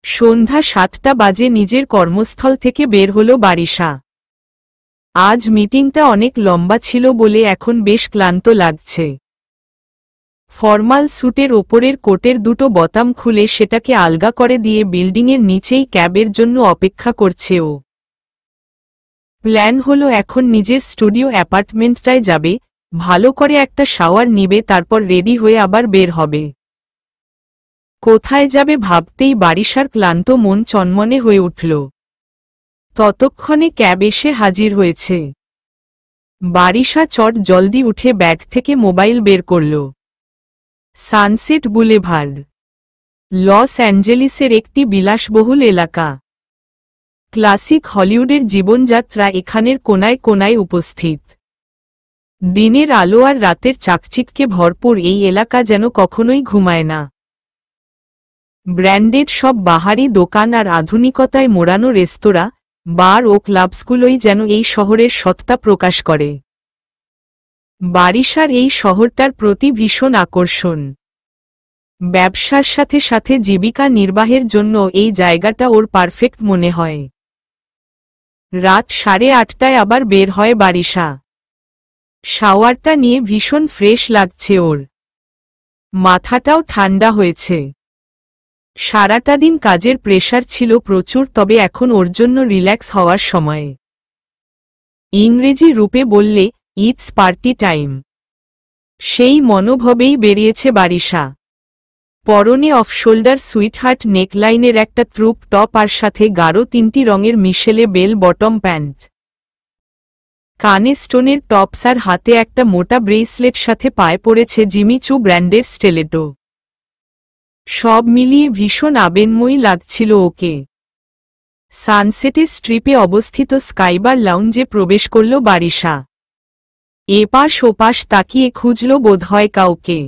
সন্ধ্যা ৭টা বাজে নিজের কর্মস্থল থেকে বের হলো বারিশা। আজ মিটিংটা অনেক লম্বা ছিল বলে এখন বেশ ক্লান্ত লাগছে। ফরমাল স্যুটের ওপরের কোটের দুটো বোতাম খুলে সেটাকে আলগা করে দিয়ে বিল্ডিংয়ের নিচেই ক্যাবের জন্য অপেক্ষা করছে ও। প্ল্যান হলো এখন নিজের স্টুডিও অ্যাপার্টমেন্টটায় যাবে, ভালো করে একটা শাওয়ার নিবে, তারপর রেডি হয়ে আবার বের হবে। কোথায় যাবে ভাবতেই বারিশার ক্লান্ত মন চনমনে হয়ে উঠল। ততক্ষণে ক্যাব এসে হাজির হয়েছে। বারিশা চট জলদি উঠে ব্যাগ থেকে মোবাইল বের করল। সানসেট বুলেভার্ড, লস অ্যাঞ্জেলিসের একটি বিলাসবহুল এলাকা। ক্লাসিক হলিউডের জীবনযাত্রা এখানের কোনায় কোনায় উপস্থিত। দিনের আলো আর রাতের চাকচিক্যে ভরপুর এই এলাকা যেন কখনোই ঘুমায় না। ব্র্যান্ডেড সব বাহারি দোকান আর আধুনিকতায় মোড়ানো রেস্তোরাঁ, বার ও ক্লাবসগুলোই যেন এই শহরের সত্তা প্রকাশ করে। বারিশার এই শহরটার প্রতি ভীষণ আকর্ষণ। ব্যবসার সাথে সাথে জীবিকা নির্বাহের জন্য এই জায়গাটা ওর পারফেক্ট মনে হয়। রাত 8:30টায় আবার বের হয় বারিশা। শাওয়ারটা নিয়ে ভীষণ ফ্রেশ লাগছে ওর। মাথাটাও ঠান্ডা হয়েছে। সারাটা দিন কাজের প্রেশার ছিল প্রচুর, তবে এখন ওর জন্য রিল্যাক্স হওয়ার সময়। ইংরেজি রূপে বললে ইটস পার্টি টাইম। সেই মনোভাবেই বেরিয়েছে বারিশা। পরনে অফ শোল্ডার সুইটহার্ট নেকলাইনের একটা ট্রুপ টপ আর সাথে গাঢ় 3টি রঙের মিশেলে বেল বটম প্যান্ট। কানে স্টোনের টপস আর হাতে একটা মোটা ব্রেসলেট, সাথে পায়ে পড়েছে জিমি চু ব্র্যান্ডের স্টেলেটো। সব মিলিয়ে ভীষণ আবেগময়ী লাগছিল ওকে। সানসেটের স্ট্রিপে অবস্থিত স্কাইবার লাউঞ্জে প্রবেশ করল বারিশা। এপাশ ওপাশ তাকিয়ে খুঁজল বোধহয় কাউকে।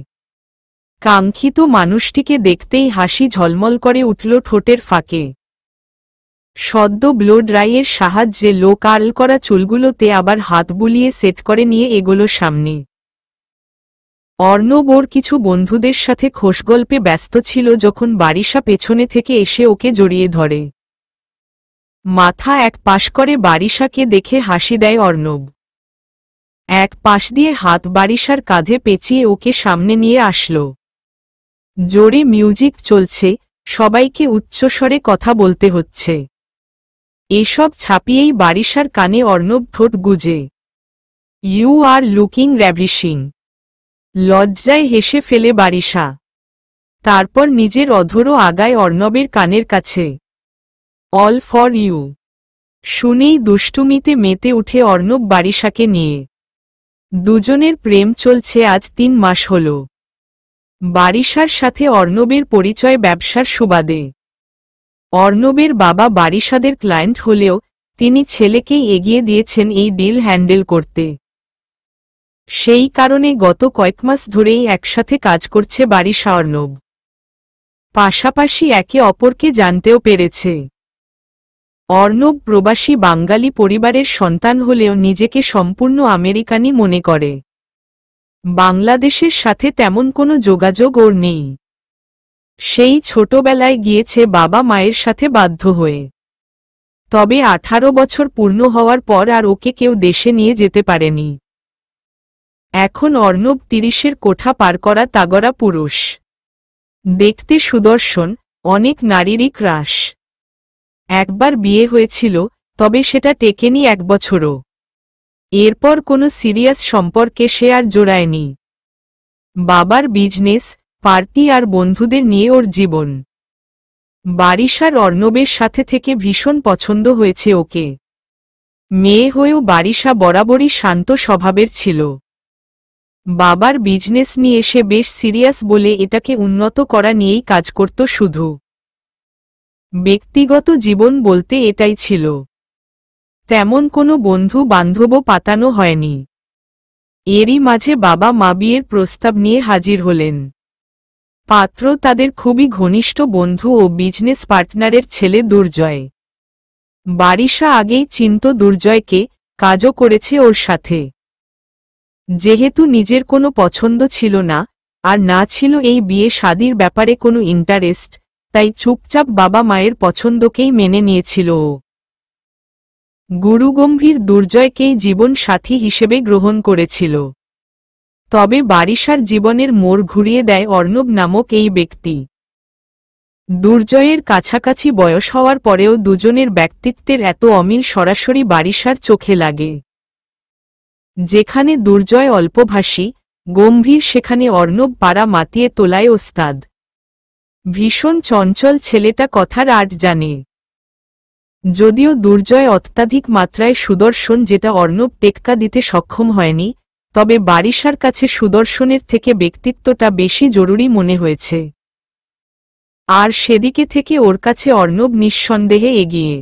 কাঙ্ক্ষিত মানুষটিকে দেখতেই হাসি ঝলমল করে উঠল ঠোঁটের ফাঁকে। সদ্য ব্লো ড্রাইয়ের সাহায্যে লো কার্ল করা চুলগুলোতে আবার হাত বুলিয়ে সেট করে নিয়ে এগোলো সামনে। অর্ণব ওর কিছু বন্ধুদের সাথে খোশগল্পে ব্যস্ত ছিল যখন বারিশা পেছনে থেকে এসে ওকে জড়িয়ে ধরে। মাথা এক পাশ করে বারিশাকে দেখে হাসি দেয় অর্ণব। এক পাশ দিয়ে হাত বারিশার কাঁধে পেঁচিয়ে ওকে সামনে নিয়ে আসল। জোরে মিউজিক চলছে, সবাইকে উচ্চস্বরে কথা বলতে হচ্ছে। এসব ছাপিয়েই বারিশার কানে অর্ণব ঠোঁট গুজে, ইউ আর লুকিং র্যাভিশিং। লজ্জায় হেসে ফেলে বারিশা। তারপর নিজের অধরও আগায় অর্ণবের কানের কাছে। All for you. শুনেই দুষ্টুমিতে মেতে উঠে অর্ণব বারিশাকে নিয়ে। দুজনের প্রেম চলছে আজ 3 মাস হল। বারিশার সাথে অর্ণবের পরিচয় ব্যবসার সুবাদে। অর্ণবের বাবা বারিশাদের ক্লায়েন্ট হলেও তিনি ছেলেকেই এগিয়ে দিয়েছেন এই ডিল হ্যান্ডেল করতে। সেই কারণে গত কয়েক মাস ধরেই একসাথে কাজ করছে বারিশা অর্ণব। পাশাপাশি একে অপরকে জানতেও পেরেছে। অর্ণব প্রবাসী বাঙালি পরিবারের সন্তান হলেও নিজেকে সম্পূর্ণ আমেরিকানি মনে করে। বাংলাদেশের সাথে তেমন কোনো যোগাযোগ ওর নেই। সেই ছোটবেলায় গিয়েছে বাবা মায়ের সাথে বাধ্য হয়ে। তবে 18 বছর পূর্ণ হওয়ার পর আর ওকে কেউ দেশে নিয়ে যেতে পারেনি। এখন অর্ণব 30-এর কোঠা পার করা তাগড়া পুরুষ। দেখতে সুদর্শন, অনেক নারীরই ক্রাশ। একবার বিয়ে হয়েছিল, তবে সেটা টেকেনি 1 বছরও। এরপর কোনো সিরিয়াস সম্পর্কে সে আর জড়ায়নি। বাবার বিজনেস, পার্টি আর বন্ধুদের নিয়ে ওর জীবন। বারিশার অর্ণবের সাথে থেকে ভীষণ পছন্দ হয়েছে ওকে। মেয়ে হয়েও বারিশা বরাবরই শান্ত স্বভাবের ছিল। বাবার বিজনেস নিয়ে সে বেশ সিরিয়াস বলে এটাকে উন্নত করা নিয়েই কাজ করত শুধু। ব্যক্তিগত জীবন বলতে এটাই ছিল। তেমন কোনো বন্ধু বান্ধবও পাতানো হয়নি। এরই মাঝে বাবা মা বিয়ের প্রস্তাব নিয়ে হাজির হলেন। পাত্র তাদের খুবই ঘনিষ্ঠ বন্ধু ও বিজনেস পার্টনারের ছেলে দুর্জয়। বারিশা আগেই চিনত দুর্জয়কে, কাজও করেছে ওর সাথে। যেহেতু নিজের কোনো পছন্দ ছিল না, আর না ছিল এই বিয়ে শাদির ব্যাপারে কোনো ইন্টারেস্ট, তাই চুপচাপ বাবা মায়ের পছন্দকেই মেনে নিয়েছিল ও। গুরুগম্ভীর দুর্জয়কেই জীবন সাথী হিসেবে গ্রহণ করেছিল। তবে বারিশার জীবনের মোড় ঘুরিয়ে দেয় অর্ণব নামক এই ব্যক্তি। দুর্জয়ের কাছাকাছি বয়স হওয়ার পরেও দুজনের ব্যক্তিত্বের এত অমিল সরাসরি বারিশার চোখে লাগে। যেখানে দুর্জয় অল্পভাষী, গম্ভীর, সেখানে অর্ণব পাড়া মাতিয়ে তোলায় ওস্তাদ। ভীষণ চঞ্চল ছেলেটা, কথার আট জানে। যদিও দুর্জয় অত্যাধিক মাত্রায় সুদর্শন, যেটা অর্ণব টেক্কা দিতে সক্ষম হয়নি, তবে বারিশার কাছে সুদর্শনের থেকে ব্যক্তিত্বটা বেশি জরুরি মনে হয়েছে। আর সেদিকে থেকে ওর কাছে অর্ণব নিঃসন্দেহে এগিয়ে।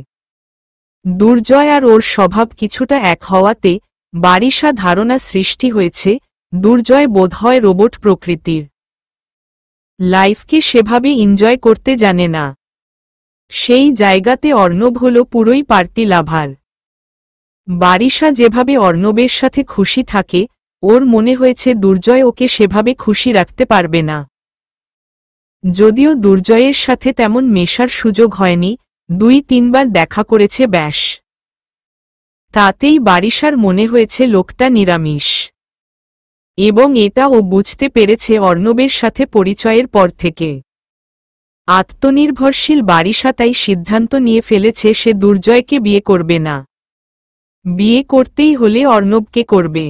দুর্জয় আর ওর স্বভাব কিছুটা এক হওয়াতে বারিশা ধারণা সৃষ্টি হয়েছে দুর্জয় বোধহয় রোবট প্রকৃতির। লাইফকে সেভাবে এনজয় করতে জানে না। সেই জায়গাতে অর্ণব হল পুরোই পার্টি লাভার। বারিশা যেভাবে অর্ণবের সাথে খুশি থাকে, ওর মনে হয়েছে দুর্জয় ওকে সেভাবে খুশি রাখতে পারবে না। যদিও দুর্জয়ের সাথে তেমন মেশার সুযোগ হয়নি, 2-3 বার দেখা করেছে ব্যাস। তাতেই বারিশার মনে হয়েছে লোকটা নিরামিষ। এবং এটা ও বুঝতে পেরেছে অর্ণবের সাথে পরিচয়ের পর থেকে। আত্মনির্ভরশীল বারিশা তাই সিদ্ধান্ত নিয়ে ফেলেছে সে দুর্জয়কে বিয়ে করবে না। বিয়ে করতেই হলে অর্ণবকে করবে।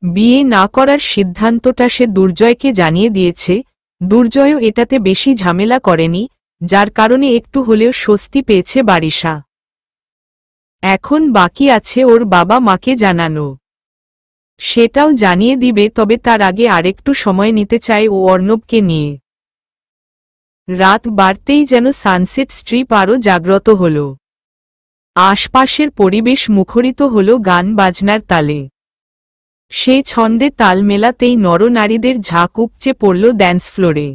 বিয়ে না করার সিদ্ধান্তটা সে দুর্জয়কে জানিয়ে দিয়েছে। দুর্জয়ও এটাতে বেশি ঝামেলা করেনি, যার কারণে একটু হলেও স্বস্তি পেয়েছে বারিশা। এখন বাকি আছে ওর বাবা মাকে জানানো। সেটাও জানিয়ে দিবে, তবে তার আগে আরেকটু সময় নিতে চায় ও অর্ণবকে নিয়ে। রাত বাড়তেই যেন সানসেট স্ট্রিপ আরও জাগ্রত হল। আশপাশের পরিবেশ মুখরিত হল গান বাজনার তালে। সে ছন্দে তাল মেলাতেই নরনারীদের ঝাঁক উপচে পড়ল ড্যান্স ফ্লোরে।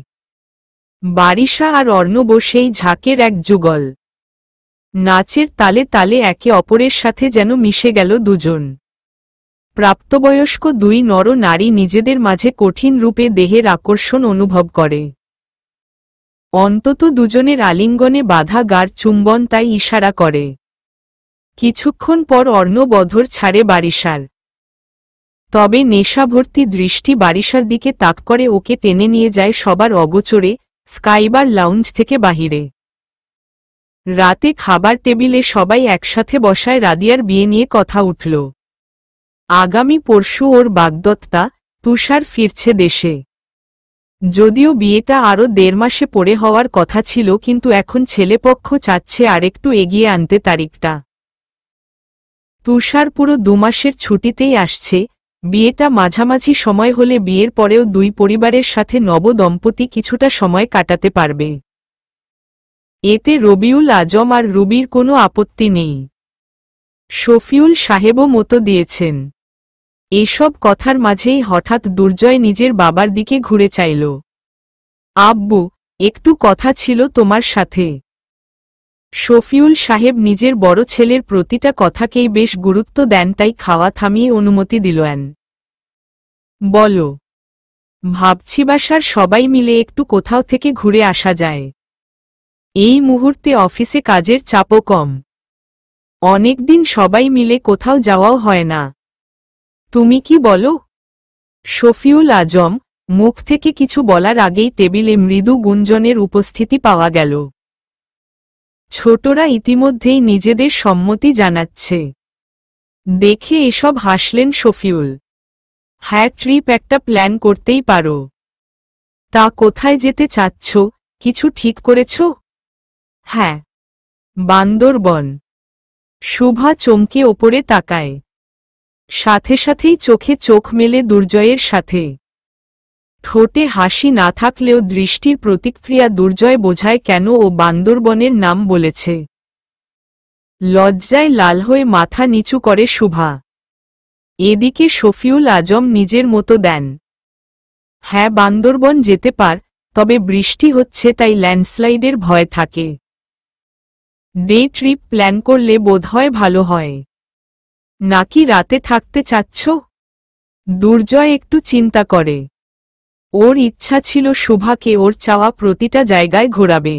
বারিশা আর অর্ণব সেই ঝাঁকের এক যুগল। নাচের তালে তালে একে অপরের সাথে যেন মিশে গেল দুজন। প্রাপ্তবয়স্ক দুই নরনারী নিজেদের মাঝে কঠিন রূপে দেহের আকর্ষণ অনুভব করে। অন্তত দুজনের আলিঙ্গনে বাধা গাঢ় চুম্বন তাই ইশারা করে। কিছুক্ষণ পর অর্ণব অধর ছাড়ে বারিশার। তবে নেশাভর্তি দৃষ্টি বারিশার দিকে তাক করে ওকে টেনে নিয়ে যায় সবার অগোচরে স্কাইবার লাউঞ্জ থেকে বাহিরে। রাতে খাবার টেবিলে সবাই একসাথে বসায় রাদিয়ার বিয়ে নিয়ে কথা উঠল। আগামী পরশু ওর বাগদত্তা তুষার ফিরছে দেশে। যদিও বিয়েটা আরও 1.5 মাসে পরে হওয়ার কথা ছিল, কিন্তু এখন ছেলেপক্ষ চাচ্ছে আরেকটু এগিয়ে আনতে তারিখটা। তুষার পুরো 2 মাসের ছুটিতেই আসছে। বিয়েটা মাঝামাঝি সময় হলে বিয়ের পরেও দুই পরিবারের সাথে নবদম্পতি কিছুটা সময় কাটাতে পারবে। এতে রবিউল আজম আর রুবির কোনো আপত্তি নেই। শফিউল সাহেবও মতো দিয়েছেন। এসব কথার মাঝেই হঠাৎ দুর্জয় নিজের বাবার দিকে ঘুরে চাইল। আব্বু, একটু কথা ছিল তোমার সাথে। শফিউল সাহেব নিজের বড় ছেলের প্রতিটা কথাকেই বেশ গুরুত্ব দেন, তাই খাওয়া থামিয়ে অনুমতি দিলেন। বলো। ভাবছি বাসার সবাই মিলে একটু কোথাও থেকে ঘুরে আসা যায়। এই মুহূর্তে অফিসে কাজের চাপও কম। অনেকদিন সবাই মিলে কোথাও যাওয়াও হয় না। তুমি কি বলো? শফিউল আজম মুখ থেকে কিছু বলার আগেই টেবিলে মৃদু গুঞ্জনের উপস্থিতি পাওয়া গেল। ছোটরা ইতিমধ্যেই নিজেদের সম্মতি জানাচ্ছে। দেখে এসব হাসলেন শফিউল। হ্যাঁ, ট্রিপ একটা প্ল্যান করতেই পারো। তা কোথায় যেতে চাচ্ছ, কিছু ঠিক করেছ? হ্যাঁ, বান্দরবন। শুভা চমকে ওপরে তাকায়। সাথে সাথেই চোখে চোখ মেলে দুর্জয়ের সাথে। ঠোঁটে হাসি না থাকলেও দৃষ্টির প্রতিক্রিয়া দুর্জয় বোঝায় কেন ও বান্দরবনের নাম বলেছে। লজ্জায় লাল হয়ে মাথা নিচু করে শুভা। এদিকে শফিউল আজম নিজের মতো দেন। হ্যাঁ, বান্দরবন যেতে পার, তবে বৃষ্টি হচ্ছে তাই ল্যান্ডস্লাইডের ভয় থাকে। ডে ট্রিপ প্ল্যান করলে বোধহয় ভালো হয়। নাকি রাতে থাকতে চাচ্ছ? দুর্জয় একটু চিন্তা করে। ওর ইচ্ছা ছিল শুভাকে ওর চাওয়া প্রতিটা জায়গায় ঘোরাবে।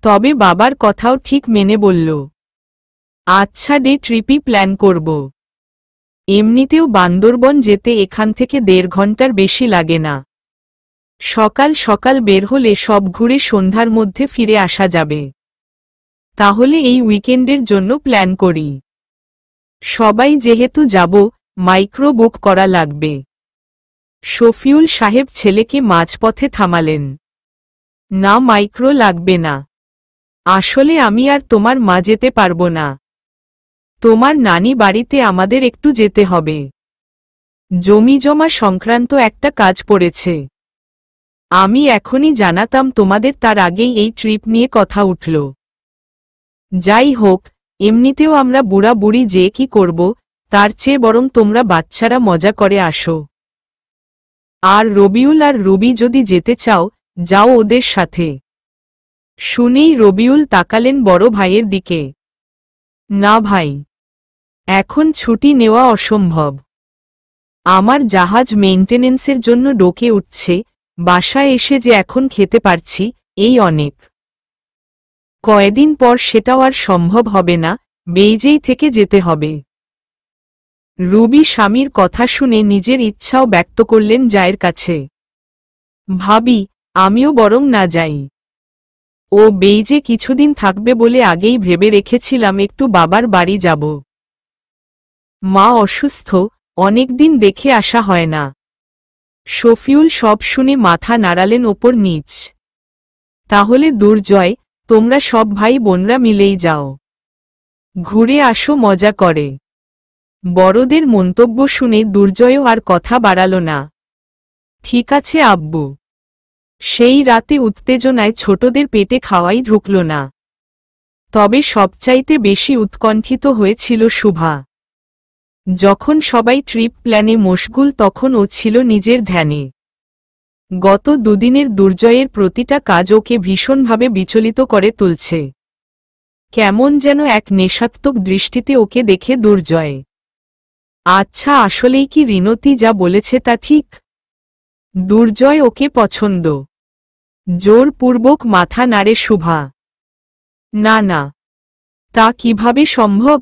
তবে বাবার কথাও ঠিক মেনে বলল, আচ্ছা ডে ট্রিপই প্ল্যান করব। এমনিতেও বান্দরবন যেতে এখান থেকে 1.5 ঘন্টার বেশি লাগে না। সকাল সকাল বের হলে সব ঘুরে সন্ধ্যার মধ্যে ফিরে আসা যাবে। তাহলে এই উইকেন্ডের জন্য প্ল্যান করি। সবাই যেহেতু যাব, মাইক্রো বুক করা লাগবে। শফিউল সাহেব ছেলেকে মাঝপথে থামালেন। না, মাইক্রো লাগবে না। আসলে আমি আর তোমার মা যেতে পারবো না। তোমার নানি বাড়িতে আমাদের একটু যেতে হবে। জমিজমা সংক্রান্ত একটা কাজ পড়েছে। আমি এখনই জানাতাম তোমাদের, তার আগেই এই ট্রিপ নিয়ে কথা উঠল। যাই হোক, এমনিতেও আমরা বুড়া বুড়ি যে কি করব, তার চেয়ে বরং তোমরা বাচ্চারা মজা করে আসো। আর রবিউল আর রুবি যদি যেতে চাও, যাও ওদের সাথে। শুনেই রবিউল তাকালেন বড় ভাইয়ের দিকে। না ভাই, এখন ছুটি নেওয়া অসম্ভব। আমার জাহাজ মেইনটেনেন্সের জন্য ডোকে উঠছে, বাসায় এসে যে এখন খেতে পারছি, এই অনেক। কয়েকদিন পর সেটাও আর সম্ভব হবে না, বেইজেই থেকে যেতে হবে। রুবি স্বামীর কথা শুনে নিজের ইচ্ছাও ব্যক্ত করলেন জায়ের কাছে। ভাবি, আমিও বরং না যাই। ও বেইজে কিছুদিন থাকবে বলে আগেই ভেবে রেখেছিলাম একটু বাবার বাড়ি যাব। মা অসুস্থ, অনেকদিন দেখে আসা হয় না। শফিউল সব শুনে মাথা নাড়ালেন ওপর নিচ। তাহলে দুর্জয়, তোমরা সব ভাই বোনরা মিলেই যাও। ঘুরে আসো মজা করে। বড়দের মন্তব্য শুনে দুর্জয়ও আর কথা বাড়াল না। ঠিক আছে আব্বু। সেই রাতে উত্তেজনায় ছোটদের পেটে খাওয়াই ঢুকল না। তবে সবচাইতে বেশি উৎকণ্ঠিত হয়েছিল শুভা। যখন সবাই ট্রিপ প্ল্যানে মশগুল তখন ও ছিল নিজের ধ্যানে। গত দুদিনের দুর্জয়ের প্রতিটা কাজ ওকে ভীষণভাবে বিচলিত করে তুলছে। কেমন যেন এক নেশাত্মক দৃষ্টিতে ওকে দেখে দুর্জয়। আচ্ছা, আসলেই কি রিনতি যা বলেছে তা ঠিক? দুর্জয় ওকে পছন্দ? জোরপূর্বক মাথা নাড়ে শুভা। না না, তা কিভাবে সম্ভব?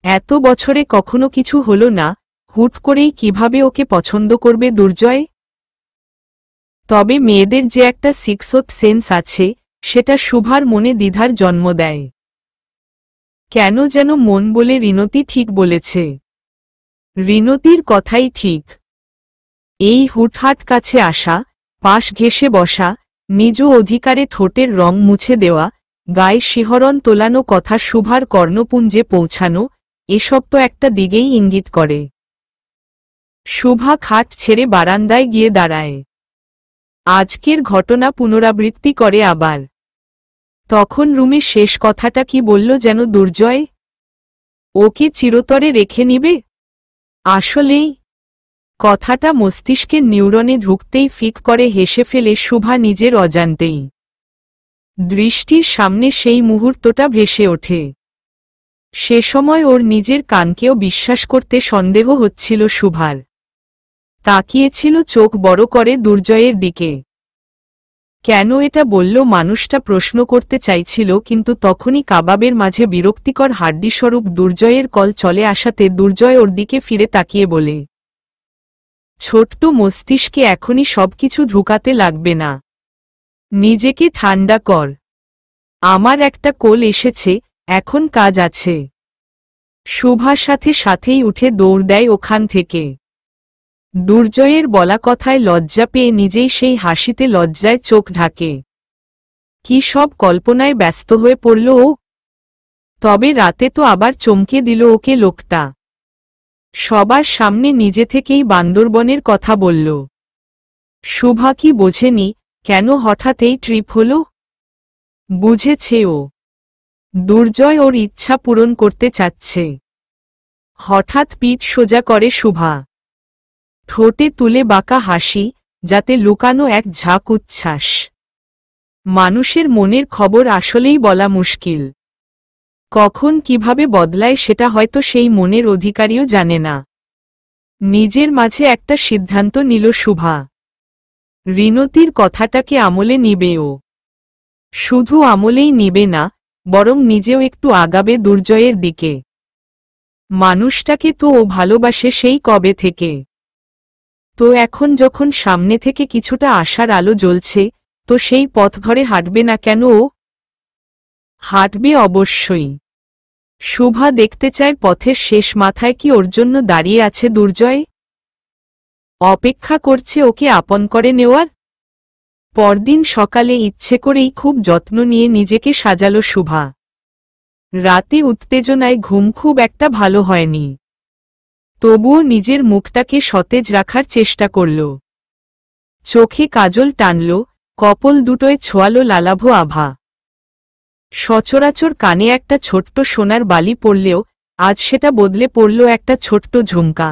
এত বছরে কখনো কিছু হলো না, হুট করেই কিভাবে ওকে পছন্দ করবে দুর্জয়? তবে মেয়েদের যে একটা সিক্সথ সেন্স আছে, সেটা শুভার মনে দ্বিধার জন্ম দেয়। কেন যেন মন বলে রিনতি ঠিক বলেছে। রিনতির কথাই ঠিক। এই হুটহাট কাছে আসা, পাশ ঘেঁষে বসা, নিজ অধিকারে ঠোঁটের রং মুছে দেওয়া, গায়ে শিহরণ তোলানো কথা শুভার কর্ণপুঞ্জে পৌঁছানো, এসব তো একটা দিকেই ইঙ্গিত করে। শুভা খাট ছেড়ে বারান্দায় গিয়ে দাঁড়ায়। আজকের ঘটনা পুনরাবৃত্তি করে আবার। তখন রুমে শেষ কথাটা কি বলল যেন দুর্জয়? ওকে চিরতরে রেখে নিবে? আসলেই? কথাটা মস্তিষ্কের নিউরনে ঢুকতেই ফিক করে হেসে ফেলে শুভা নিজের অজান্তেই। দৃষ্টির সামনে সেই মুহূর্তটা ভেসে ওঠে। সে সময় ওর নিজের কানকেও বিশ্বাস করতে সন্দেহ হচ্ছিল শুভার। তাকিয়েছিল চোখ বড় করে দুর্জয়ের দিকে। কেন এটা বলল মানুষটা প্রশ্ন করতে চাইছিল, কিন্তু তখনই কাবাবের মাঝে বিরক্তিকর হাড্ডিস্বরূপ দুর্জয়ের কল চলে আসাতে দুর্জয় ওর দিকে ফিরে তাকিয়ে বলে, ছোট্ট মস্তিষ্কে এখনই সবকিছু ঢুকাতে লাগবে না। নিজেকে ঠান্ডা কর। আমার একটা কল এসেছে, এখন কাজ আছে। শুভার সাথেই উঠে দৌড় দেয় ওখান থেকে। দুর্জয়ের বলা কথায় লজ্জা পেয়ে নিজেই সেই হাসিতে লজ্জায় চোখ ঢাকে। কি সব কল্পনায় ব্যস্ত হয়ে পড়ল ও। তবে রাতে তো আবার চমকে দিল ওকে লোকটা। সবার সামনে নিজে থেকেই বান্দরবনের কথা বলল। শুভা কি বোঝেনি কেন হঠাৎ এই ট্রিপ হল? বুঝেছে ও। দুর্জয় ওর ইচ্ছা পূরণ করতে চাচ্ছে। হঠাৎ পিঠ সোজা করে শুভা। ঠোঁটে তুলে বাঁকা হাসি, যাতে লুকানো এক ঝাঁক উচ্ছ্বাস। মানুষের মনের খবর আসলেই বলা মুশকিল। কখন কিভাবে বদলায় সেটা হয়তো সেই মনের অধিকারীও জানে না। নিজের মাঝে একটা সিদ্ধান্ত নিল শুভা। রিনতির কথাটাকে আমলে নিবে ও। শুধু আমলেই নিবে না, বরং নিজেও একটু আগাবে দুর্জয়ের দিকে। মানুষটাকে তো ও ভালোবাসে সেই কবে থেকে। তো এখন যখন সামনে থেকে কিছুটা আশার আলো জ্বলছে, তো সেই পথ ধরে হাঁটবে না কেন ও? হাঁটবে অবশ্যই। শুভা দেখতে চায় পথের শেষ মাথায় কি ওর জন্য দাঁড়িয়ে আছে দুর্জয়। অপেক্ষা করছে ওকে আপন করে নেওয়ার। পরদিন সকালে ইচ্ছে করেই খুব যত্ন নিয়ে নিজেকে সাজালো শুভা। রাতে উত্তেজনায় ঘুম খুব একটা ভালো হয়নি। তবুও নিজের মুখটাকে সতেজ রাখার চেষ্টা করল। চোখে কাজল টানল, কপল দুটোয় ছোঁয়ালো লালাভ আভা। সচরাচর কানে একটা ছোট্ট সোনার বালি পড়লেও আজ সেটা বদলে পড়ল একটা ছোট্ট ঝুমকা।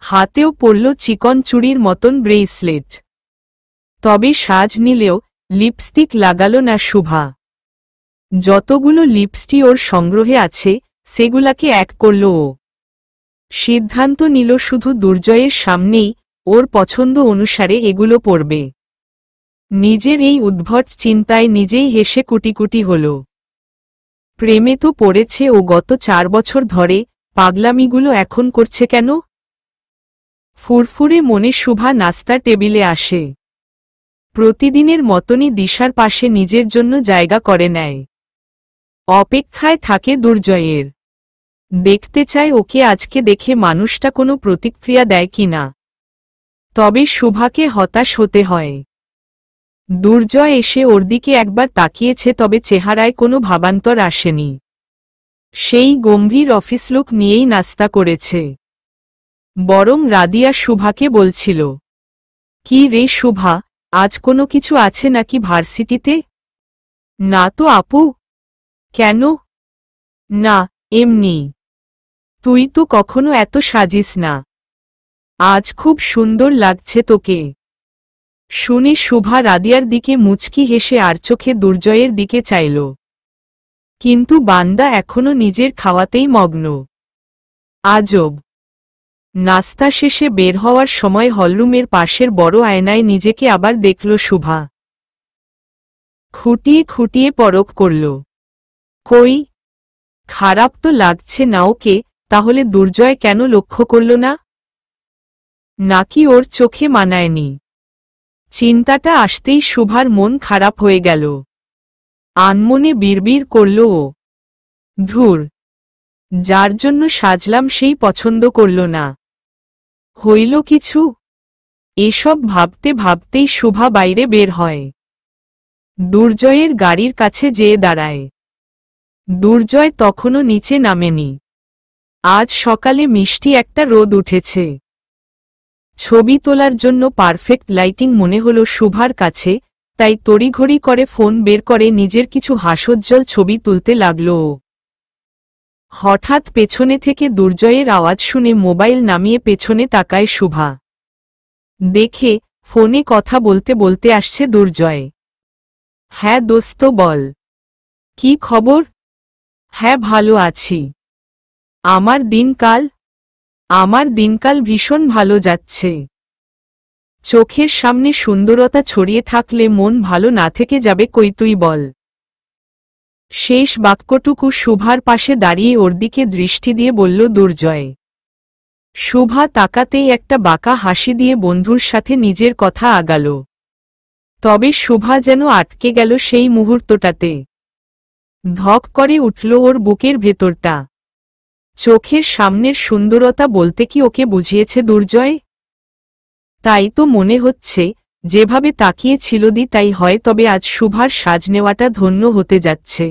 হাতেও পড়ল চিকন চুড়ির মতন ব্রেসলেট। তবে সাজ নিলেও লিপস্টিক লাগালো না শুভা। যতগুলো লিপস্টিক ওর সংগ্রহে আছে সেগুলাকে এক করল ও। সিদ্ধান্ত নিল শুধু দুর্জয়ের সামনেই ওর পছন্দ অনুসারে এগুলো পরবে। নিজের এই উদ্ভট চিন্তায় নিজেই হেসে কুটি হল। প্রেমে তো পড়েছে ও গত 4 বছর ধরে, পাগলামিগুলো এখন করছে কেন? ফুরফুরে মনে শুভা নাস্তার টেবিলে আসে। প্রতিদিনের মতনই দিশার পাশে নিজের জন্য জায়গা করে নেয়। অপেক্ষায় থাকে দুর্জয়ের। দেখতে চায় ওকে আজকে দেখে মানুষটা কোনো প্রতিক্রিয়া দেয় কিনা। তবে শুভাকে হতাশ হতে হয়। দুর্জয় এসে ওর দিকে একবার তাকিয়েছে, তবে চেহারায় কোনো ভাবান্তর আসেনি। সেই গম্ভীর অফিস লুক নিয়েই নাস্তা করেছে। বরং রাদিয়া শুভাকে বলছিল, কি রে শুভা, আজ কোনো কিছু আছে নাকি ভার্সিটিতে? না তো আপু। কেন? না, এমনি। তুই তো কখনো এত সাজিস না। আজ খুব সুন্দর লাগছে তোকে। শুনে শুভা রাদিয়ার দিকে মুচকি হেসে আর চোখে দুর্জয়ের দিকে চাইল। কিন্তু বান্দা এখনো নিজের খাওয়াতেই মগ্ন। আজব। নাস্তা শেষে বের হওয়ার সময় হলরুমের পাশের বড় আয়নায় নিজেকে আবার দেখল শুভা। খুঁটিয়ে পরখ করল। কই, খারাপ তো লাগছে না ওকে, তাহলে দুর্জয় কেন লক্ষ্য করল না? নাকি ওর চোখে মানায়নি? চিন্তাটা আসতেই শুভার মন খারাপ হয়ে গেল। আনমনে বিড়বিড় করল ও, ধুর, যার জন্য সাজলাম সেই পছন্দ করল না। হইল কিছু? এসব ভাবতে ভাবতেই শুভা বাইরে বের হয়। দুর্জয়ের গাড়ির কাছে যেয়ে দাঁড়ায়। দুর্জয় তখনও নিচে নামেনি। আজ সকালে মিষ্টি একটা রোদ উঠেছে। ছবি তোলার জন্য পারফেক্ট লাইটিং মনে হলো শুভার কাছে, তাই তড়িঘড়ি করে ফোন বের করে নিজের কিছু হাস্যোজ্জ্বল ছবি তুলতে লাগল ও। হঠাৎ পেছনে থেকে দুর্জয়ের আওয়াজ শুনে মোবাইল নামিয়ে পেছনে তাকায় শুভা। দেখে ফোনে কথা বলতে বলতে আসছে দুর্জয়। হ্যাঁ দোস্ত বল, কি খবর? হ্যাঁ ভালো আছি। আমার দিনকাল ভীষণ ভালো যাচ্ছে। চোখের সামনে সুন্দরতা ছড়িয়ে থাকলে মন ভালো না থেকে যাবে কই তুই বল। শেষ বাক্যটুকু শুভার পাশে দাঁড়িয়ে ওর দিকে দৃষ্টি দিয়ে বলল দুর্জয়। শুভা তাকাতেই একটা বাঁকা হাসি দিয়ে বন্ধুর সাথে নিজের কথা আগাল। তবে শুভা যেন আটকে গেল সেই মুহূর্তটাতে। ধক করে উঠল ওর বুকের ভেতরটা। চোখের সামনের সুন্দরতা বলতে কি ওকে বুঝিয়েছে দুর্জয়? তাই তো মনে হচ্ছে, যেভাবে তাকিয়েছিল তাই হয়। তবে আজ শুভার সাজ নেওয়াটা ধন্য হতে যাচ্ছে।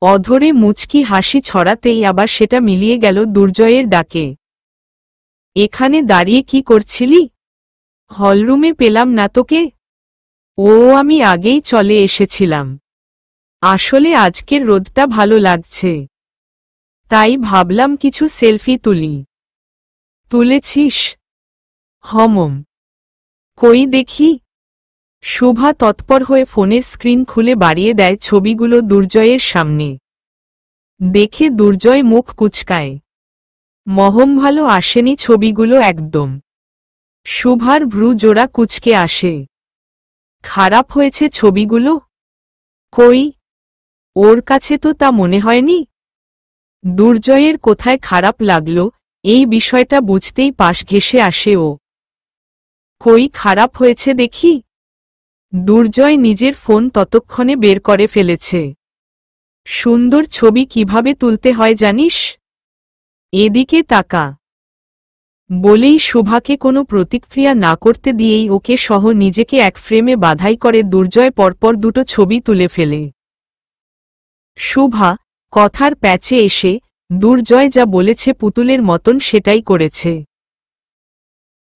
অধরে মুচকি হাসি ছড়াতেই আবার সেটা মিলিয়ে গেল দুর্জয়ের ডাকে। এখানে দাঁড়িয়ে কি করছিলি? হলরুমে পেলাম না তোকে। ও, আমি আগেই চলে এসেছিলাম। আসলে আজকের রোদটা ভালো লাগছে, তাই ভাবলাম কিছু সেলফি তুলি। তুলেছিস? হমম। কই দেখি। শুভা তৎপর হয়ে ফোনের স্ক্রিন খুলে বাড়িয়ে দেয় ছবিগুলো দুর্জয়ের সামনে। দেখে দুর্জয় মুখ কুঁচকায়। মহম ভালো আসেনি ছবিগুলো একদম। শুভার ভ্রু জোড়া কুঁচকে আসে। খারাপ হয়েছে ছবিগুলো? কই, ওর কাছে তো তা মনে হয়নি। দুর্জয়ের কোথায় খারাপ লাগল, এই বিষয়টা বুঝতেই পাশ ঘেঁষে আসে ও। কই খারাপ হয়েছে দেখি। দুর্জয় নিজের ফোন ততক্ষণে বের করে ফেলেছে। সুন্দর ছবি কিভাবে তুলতে হয় জানিস? এদিকে তাকা। বলেই শুভাকে কোনো প্রতিক্রিয়া না করতে দিয়েই ওকে সহ নিজেকে এক ফ্রেমে বাধাই করে দুর্জয় পরপর দুটো ছবি তুলে ফেলে। শুভা কথার প্যাচে এসে দুর্জয় যা বলেছে পুতুলের মতন সেটাই করেছে।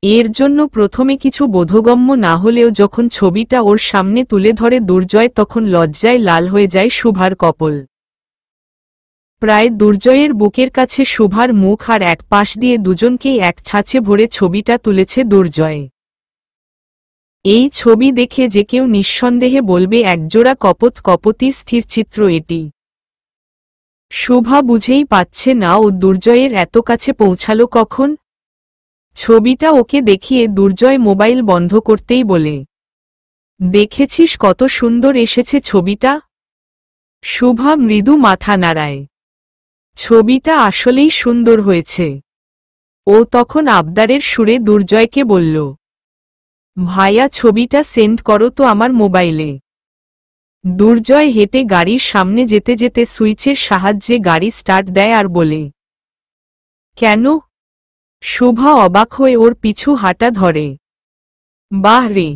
এর জন্য প্রথমে কিছু বোধগম্য না হলেও যখন ছবিটা ওর সামনে তুলে ধরে দুর্জয় তখন লজ্জায় লাল হয়ে যায় শুভার কপল। প্রায় দুর্জয়ের বুকের কাছে শুভার মুখ আর এক পাশ দিয়ে দুজনকেই এক ছাঁচে ভরে ছবিটা তুলেছে দুর্জয়। এই ছবি দেখে যে কেউ নিঃসন্দেহে বলবে একজোড়া কপোত কপোতির স্থিরচিত্র এটি। শুভা বুঝেই পাচ্ছে না ও দুর্জয়ের এত কাছে পৌঁছালো কখন। ছবিটা ওকে দেখিয়ে দুর্জয় মোবাইল বন্ধ করতেই বলে, দেখেছিস কত সুন্দর এসেছে ছবিটা? শুভা মৃদু মাথা নাড়ায়। ছবিটা আসলেই সুন্দর হয়েছে। ও তখন আবদারের সুরে দুর্জয়কে বলল, ভাইয়া ছবিটা সেন্ড করো তো আমার মোবাইলে। দুর্জয় হেঁটে গাড়ির সামনে যেতে যেতে সুইচের সাহায্যে গাড়ি স্টার্ট দেয় আর বলে, কেন? শুভা অবাক হয়ে ওর পিছু হাঁটা ধরে। বাহ রে,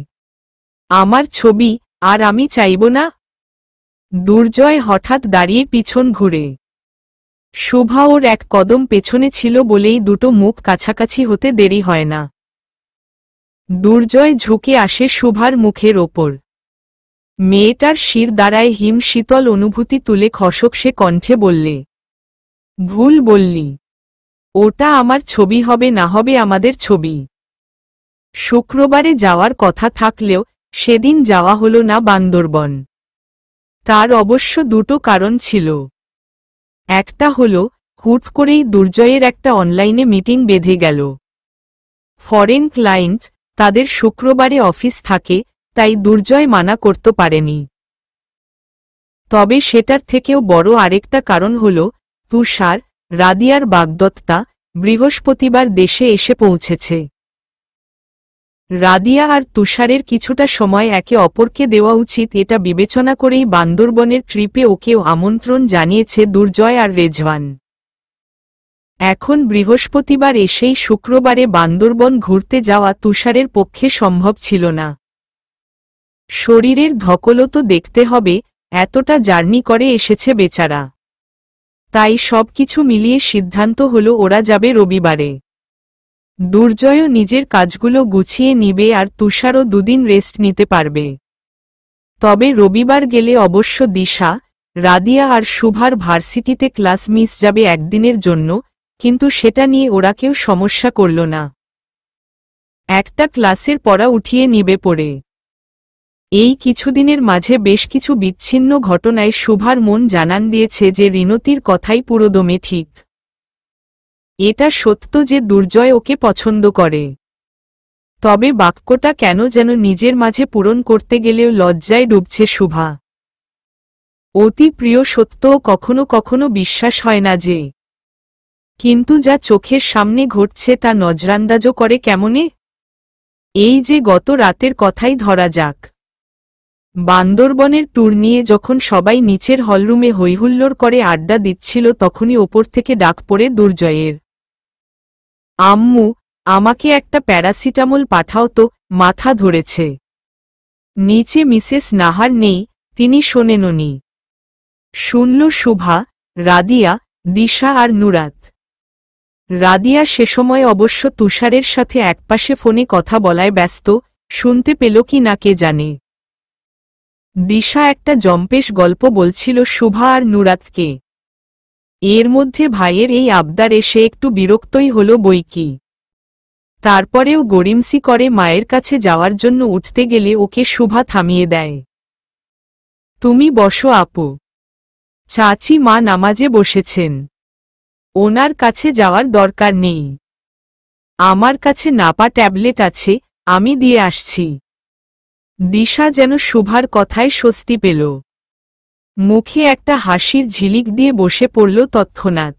আমার ছবি, আর আমি চাইব না? দুর্জয় হঠাৎ দাঁড়িয়ে পিছন ঘুরে। শুভা ওর এক কদম পেছনে ছিল বলেই দুটো মুখ কাছাকাছি হতে দেরি হয় না। দুর্জয় ঝুঁকে আসে শুভার মুখের ওপর। মেয়েটার শির দ্বারায় হিম শীতল অনুভূতি তুলে খসখসে কণ্ঠে বললে, ভুল বললি। ওটা আমার ছবি হবে না হবে আমাদের ছবি। শুক্রবারে যাওয়ার কথা থাকলেও সেদিন যাওয়া হলো না বান্দরবন। তার অবশ্য দুটো কারণ ছিল। একটা হলো হুট করেই দুর্জয়ের একটা অনলাইনে মিটিং বেঁধে গেল। ফরেন ক্লায়েন্ট, তাদের শুক্রবারে অফিস থাকে, তাই দুর্জয় মানা করতে পারেনি। তবে সেটার থেকেও বড় আরেকটা কারণ হল তুষার, রাদিয়ার বাগদত্তা বৃহস্পতিবার দেশে এসে পৌঁছেছে। রাদিয়া আর তুষারের কিছুটা সময় একে অপরকে দেওয়া উচিত এটা বিবেচনা করেই বান্দরবনের ট্রিপে ওকেও আমন্ত্রণ জানিয়েছে দুর্জয় আর রেজওয়ান। এখন বৃহস্পতিবার এসেই শুক্রবারে বান্দরবন ঘুরতে যাওয়া তুষারের পক্ষে সম্ভব ছিল না। শরীরের ধকলও তো দেখতে হবে, এতটা জার্নি করে এসেছে বেচারা। তাই সবকিছু মিলিয়ে সিদ্ধান্ত হলো ওরা যাবে রবিবারে। দুর্জয়ও নিজের কাজগুলো গুছিয়ে নিবে আর তুষারও দুদিন রেস্ট নিতে পারবে। তবে রবিবার গেলে অবশ্য দিশা, রাদিয়া আর শুভার ভার্সিটিতে ক্লাস মিস যাবে একদিনের জন্য, কিন্তু সেটা নিয়ে ওরা কেউ সমস্যা করল না। একটা ক্লাসের পড়া উঠিয়ে নিবে পড়ে। এই কিছুদিনের মাঝে বেশ কিছু বিচ্ছিন্ন ঘটনায় শুভার মন জানান দিয়েছে যে রিনতির কথাই পুরোদমে ঠিক। এটা সত্য যে দুর্জয় ওকে পছন্দ করে। তবে বাক্যটা কেন যেন নিজের মাঝে পূরণ করতে গেলেও লজ্জায় ডুবছে শুভা। অতি প্রিয় সত্যও কখনো কখনো বিশ্বাস হয় না যে। কিন্তু যা চোখের সামনে ঘটছে তা নজরান্দাজও করে কেমনে। এই যে গত রাতের কথাই ধরা যাক। বান্দরবনের ট্যুর নিয়ে যখন সবাই নিচের হলরুমে হৈহুল্লোড় করে আড্ডা দিচ্ছিল তখনই ওপর থেকে ডাক পড়ে দুর্জয়ের, আম্মু, আমাকে একটা প্যারাসিটামল পাঠাও তো, মাথা ধরেছে। নিচে মিসেস নাহার নেই, তিনি শোনেননি। শুনল শুভা, রাদিয়া, দিশা আর নুরাত। রাদিয়া সে সময় অবশ্য তুষারের সাথে একপাশে ফোনে কথা বলায় ব্যস্ত, শুনতে পেল কি না কে জানে। দিশা একটা জম্পেশ গল্প বলছিল শুভা আর নুরাতকে। এর মধ্যে ভাইয়ের এই আবদার এসে একটু বিরক্তই হল বইকি। তারপরেও গড়িমসি করে মায়ের কাছে যাওয়ার জন্য উঠতে গেলে ওকে শুভা থামিয়ে দেয়। তুমি বসো আপু, চাচি মা নামাজে বসেছেন, ওনার কাছে যাওয়ার দরকার নেই। আমার কাছে নাপা ট্যাবলেট আছে, আমি দিয়ে আসছি। দিশা যেন শুভার কথায় স্বস্তি পেল। মুখে একটা হাসির ঝিলিক দিয়ে বসে পড়ল তৎক্ষণাৎ।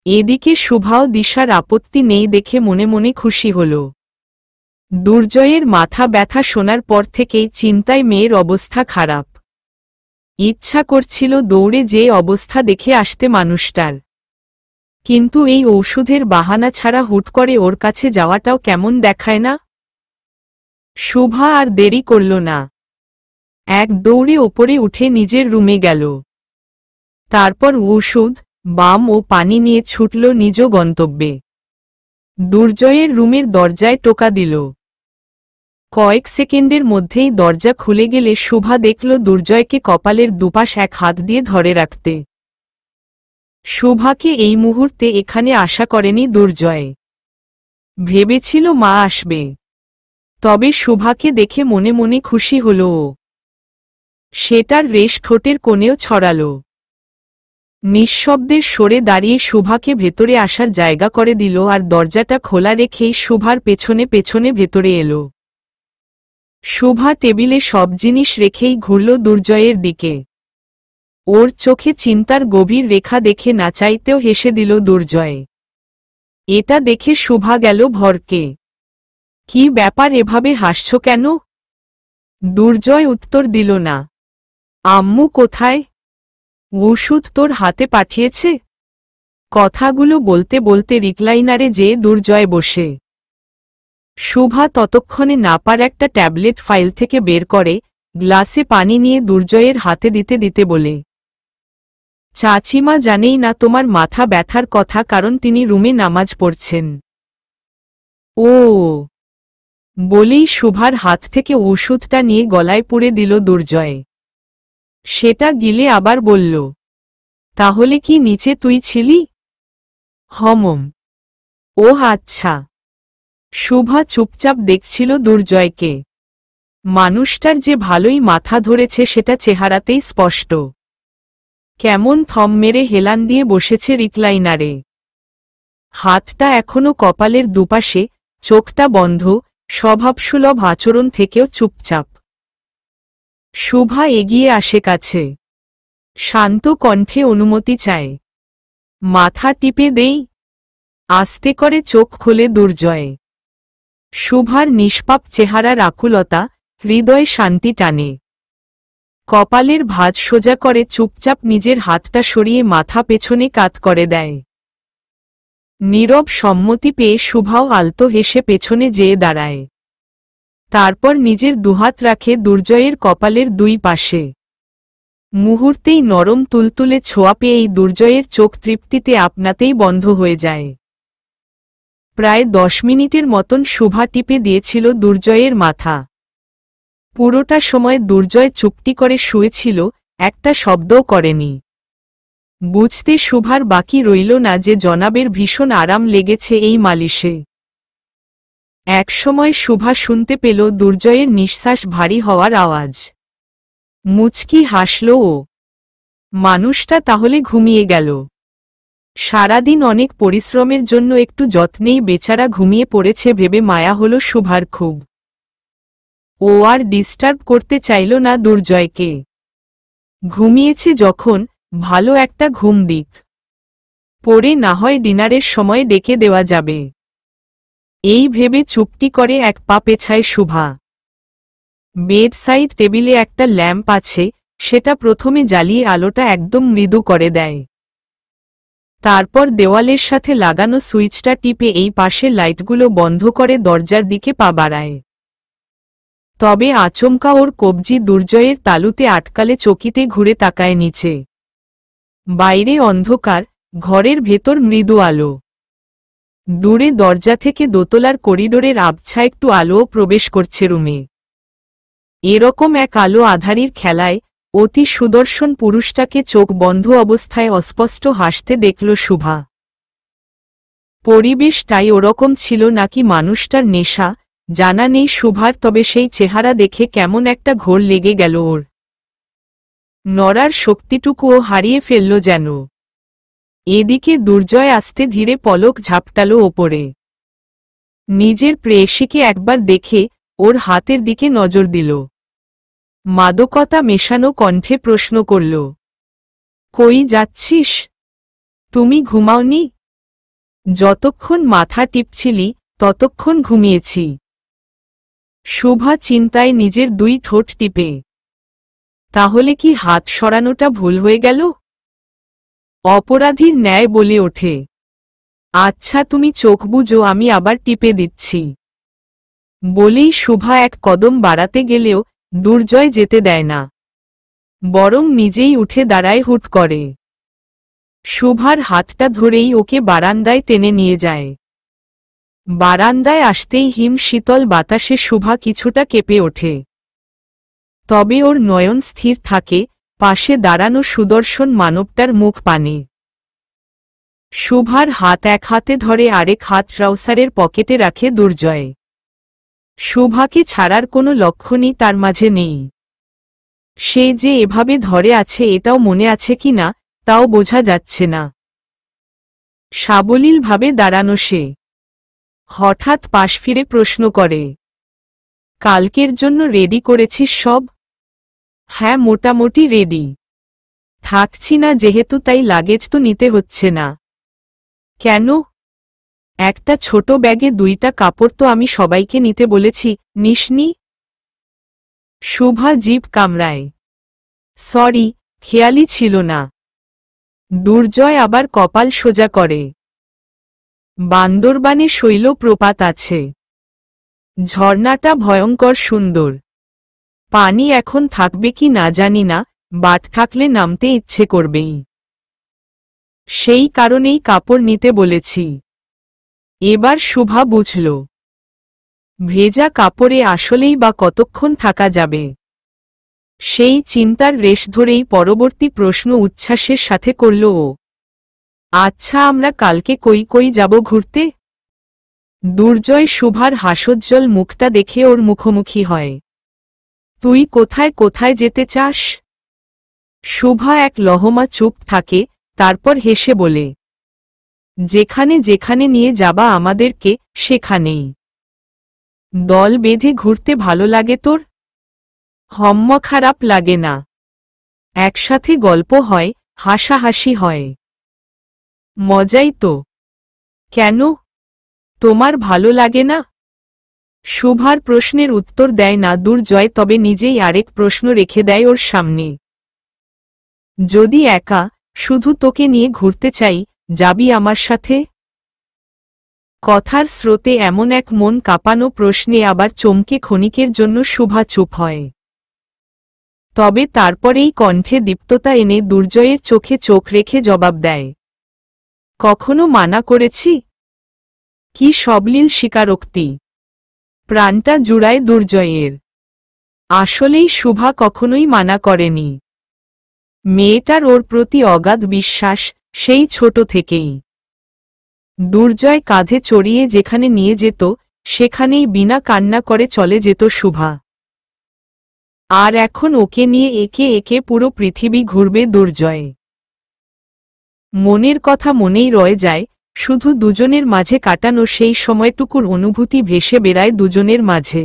এদিকে শুভাও দিশার আপত্তি নেই দেখে মনে মনে খুশি হল। দুর্জয়ের মাথা ব্যথা শোনার পর থেকেই চিন্তায় মেয়ের অবস্থা খারাপ। ইচ্ছা করছিল দৌড়ে যে অবস্থা দেখে আসতে মানুষটার, কিন্তু এই ঔষধের বাহানা ছাড়া হুট করে ওর কাছে যাওয়াটাও কেমন দেখায় না। শুভা আর দেরি করল না, এক দৌড়ে ওপরে উঠে নিজের রুমে গেল। তারপর ওষুধ, বাম ও পানি নিয়ে ছুটল নিজ গন্তব্যে। দুর্জয়ের রুমের দরজায় টোকা দিল। কয়েক সেকেন্ডের মধ্যেই দরজা খুলে গেলে শুভা দেখল দুর্জয়কে কপালের দুপাশ এক হাত দিয়ে ধরে রাখতে। শুভাকে এই মুহূর্তে এখানে আশা করেনি দুর্জয়। ভেবেছিল মা আসবে, তবে শুভাকে দেখে মনে মনে খুশি হল ও। সেটার রেশ ঠোঁটের কোণেও ছড়াল। নিঃশব্দের সরে দাঁড়িয়ে শুভাকে ভেতরে আসার জায়গা করে দিল আর দরজাটা খোলা রেখেই শুভার পেছনে পেছনে ভেতরে এলো। শুভা টেবিলে সব জিনিস রেখেই ঘুরল দুর্জয়ের দিকে। ওর চোখে চিন্তার গভীর রেখা দেখে না চাইতেও হেসে দিল দুর্জয়। এটা দেখে শুভা গেল ভরকে। কি ব্যাপার, এভাবে হাসছ কেন? দুর্জয় উত্তর দিল না। আম্মু কোথায়? ওষুধ তোর হাতে পাঠিয়েছে? কথাগুলো বলতে বলতে রিক্লাইনারে যেয়ে দুর্জয় বসে। শুভা ততক্ষণে নাপার একটা ট্যাবলেট ফাইল থেকে বের করে গ্লাসে পানি নিয়ে দুর্জয়ের হাতে দিতে দিতে বলে, চাচিমা জানেই না তোমার মাথা ব্যথার কথা, কারণ তিনি রুমে নামাজ পড়ছেন। ও বলেই শুভার হাত থেকে ওষুধটা নিয়ে গলায় পুরে দিল দুর্জয়। সেটা গিলে আবার বলল, তাহলে কি নিচে তুই ছিলি? হমম। ও আচ্ছা। শুভা চুপচাপ দেখছিল দুর্জয়কে। মানুষটার যে ভালোই মাথা ধরেছে সেটা চেহারাতেই স্পষ্ট। কেমন থম মেরে হেলান দিয়ে বসেছে রিক্লাইনারে। হাতটা এখনো কপালের দুপাশে, চোখটা বন্ধ, স্বভাবসুলভ আচরণ থেকেও চুপচাপ। শুভা এগিয়ে আসে কাছে, শান্ত কণ্ঠে অনুমতি চায়। মাথা টিপে দেই? আস্তে করে চোখ খোলে দুর্জয়। শুভার নিষ্পাপ চেহারার আকুলতা হৃদয়ে শান্তি টানে। কপালের ভাঁজ সোজা করে চুপচাপ নিজের হাতটা সরিয়ে মাথা পেছনে কাত করে দেয়। নীরব সম্মতি পেয়ে শুভাও আলতো হেসে পেছনে যেয়ে দাঁড়ায়। তারপর নিজের দুহাত রাখে দুর্জয়ের কপালের দুই পাশে। মুহূর্তেই নরম তুলতুলে ছোঁয়া পেয়েই দুর্জয়ের চোখ তৃপ্তিতে আপনাতেই বন্ধ হয়ে যায়। প্রায় 10 মিনিটের মতন শুভা টিপে দিয়েছিল দুর্জয়ের মাথা। পুরোটা সময় দুর্জয় চুপটি করে শুয়েছিল, একটা শব্দও করেনি। বুঝতে শুভার বাকি রইল না যে জনাবের ভীষণ আরাম লেগেছে এই মালিশে। একসময় শুভা শুনতে পেল দুর্জয়ের নিঃশ্বাস ভারী হওয়ার আওয়াজ। মুচকি হাসল ও। মানুষটা তাহলে ঘুমিয়ে গেল। সারাদিন অনেক পরিশ্রমের জন্য একটু যত্নেই বেচারা ঘুমিয়ে পড়েছে ভেবে মায়া হল শুভার খুব। ও আর ডিস্টার্ব করতে চাইল না দুর্জয়কে। ঘুমিয়েছে যখন, ভালো একটা ঘুম দিক, পরে না হয় ডিনারের সময় ডেকে দেওয়া যাবে। এই ভেবে চুপটি করে এক পা পেছায় শুভা। বেডসাইড টেবিলে একটা ল্যাম্প আছে, সেটা প্রথমে জ্বালিয়ে আলোটা একদম মৃদু করে দেয়। তারপর দেওয়ালের সাথে লাগানো সুইচটা টিপে এই পাশের লাইটগুলো বন্ধ করে দরজার দিকে পা বাড়ায়। তবে আচমকা ওর কবজি দুর্জয়ের তালুতে আটকালে চকিতে ঘুরে তাকায় নিচে। বাইরে অন্ধকার, ঘরের ভেতর মৃদু আলো। দূরে দরজা থেকে দোতলার করিডোরের আবছা একটু আলোও প্রবেশ করছে রুমে। এরকম এক আলো আধারির খেলায় অতি সুদর্শন পুরুষটাকে চোখ বন্ধ অবস্থায় অস্পষ্ট হাসতে দেখল শুভা। পরিবেশটাই ওরকম ছিল নাকি মানুষটার নেশা, জানা নেই শুভার, তবে সেই চেহারা দেখে কেমন একটা ঘোর লেগে গেল ওর। নড়ার শক্তিটুকুও হারিয়ে ফেলল যেন। এদিকে দুর্জয় আস্তে ধীরে পলক ঝাপটালো ওপরে। নিজের প্রেয়সীকে একবার দেখে ওর হাতের দিকে নজর দিল। মাদকতা মেশানো কণ্ঠে প্রশ্ন করল, কই যাচ্ছিস? তুমি ঘুমাওনি? যতক্ষণ মাথা টিপছিলি ততক্ষণ ঘুমিয়েছি। শুভা চিন্তায় নিজের দুই ঠোঁট টিপে, তাহলে কি হাত সরানোটা ভুল হয়ে গেল? অপরাধীর ন্যায় বলে ওঠে, আচ্ছা তুমি চোখ বুজো, আমি আবার টিপে দিচ্ছি। বলেই শুভা এক কদম বাড়াতে গেলেও দুর্জয় যেতে দেয় না, বরং নিজেই উঠে দাঁড়ায় হুট করে। শুভার হাতটা ধরেই ওকে বারান্দায় টেনে নিয়ে যায়। বারান্দায় আসতেই হিম শীতল বাতাসে শুভা কিছুটা কেঁপে ওঠে। তবে ওর নয়ন স্থির থাকে পাশে দাঁড়ানো সুদর্শন মানবটার মুখ পানে। শুভার হাত এক হাতে ধরে আরেক হাত ট্রাউসারের পকেটে রাখে দুর্জয়। শুভাকে ছাড়ার কোনো লক্ষণই তার মাঝে নেই। সে যে এভাবে ধরে আছে এটাও মনে আছে কি না তাও বোঝা যাচ্ছে না। সাবলীলভাবে দাঁড়ানো সে হঠাৎ পাশ ফিরে প্রশ্ন করে, কালকের জন্য রেডি করেছিস সব? হ্যাঁ, মোটামুটি রেডি। থাকছি না যেহেতু তাই লাগেজ তো নিতে হচ্ছে না। কেন? একটা ছোট ব্যাগে 2টা কাপড় তো আমি সবাইকে নিতে বলেছি, নিসনি? শুভা জিভ কামড়ায়, সরি, খেয়ালই ছিল না। দুর্জয় আবার কপাল সোজা করে, বান্দরবানে শৈল প্রপাত আছে। ঝর্ণাটা ভয়ঙ্কর সুন্দর। পানি এখন থাকবে কি না জানি না, বাট থাকলে নামতে ইচ্ছে করবেই। সেই কারণেই কাপড় নিতে বলেছি। এবার শুভা বুঝল, ভেজা কাপড়ে আসলেই বা কতক্ষণ থাকা যাবে। সেই চিন্তার রেশ ধরেই পরবর্তী প্রশ্ন উচ্ছ্বাসের সাথে করল ও, আচ্ছা আমরা কালকে কই কই যাব ঘুরতে? দুর্জয় শুভার হাসোজ্জ্বল মুখটা দেখে ওর মুখোমুখি হয়। তুই কোথায় কোথায় যেতে চাস? শুভা এক লহমা চুপ থাকে, তারপর হেসে বলে, যেখানে যেখানে নিয়ে যাবা আমাদেরকে সেখানেই। দল বেঁধে ঘুরতে ভালো লাগে তোর? খারাপ লাগে না। একসাথে গল্প হয়, হাসাহাসি হয়। মজাই তো। কেন? তোমার ভালো লাগে না? শুভার প্রশ্নের উত্তর দেয় না দুর্জয়, তবে নিজেই আরেক প্রশ্ন রেখে দেয় ওর সামনে। যদি একা শুধু তোকে নিয়ে ঘুরতে চাই, যাবি আমার সাথে? কথার স্রোতে এমন এক মন কাঁপানো প্রশ্নে আবার চমকে ক্ষণিকের জন্য শুভা চুপ হয়। তবে তারপরেই কণ্ঠে দীপ্ততা এনে দুর্জয়ের চোখে চোখ রেখে জবাব দেয়, কখনো মানা করেছি? কি সবলীল স্বীকারোক্তি! প্রাণটা জুড়ায় দুর্জয়ের। আসলেই শুভা কখনোই মানা করেনি। মেয়েটার ওর প্রতি অগাধ বিশ্বাস, সেই ছোট থেকেই। দুর্জয় কাঁধে চড়িয়ে যেখানে নিয়ে যেত সেখানেই বিনা কান্না করে চলে যেত শুভা। আর এখন ওকে নিয়ে একে একে পুরো পৃথিবী ঘুরবে দুর্জয়। মনের কথা মনেই রয়ে যায়, শুধু দুজনের মাঝে কাটানো সেই সময়টুকুর অনুভূতি ভেসে বেড়ায় দুজনের মাঝে।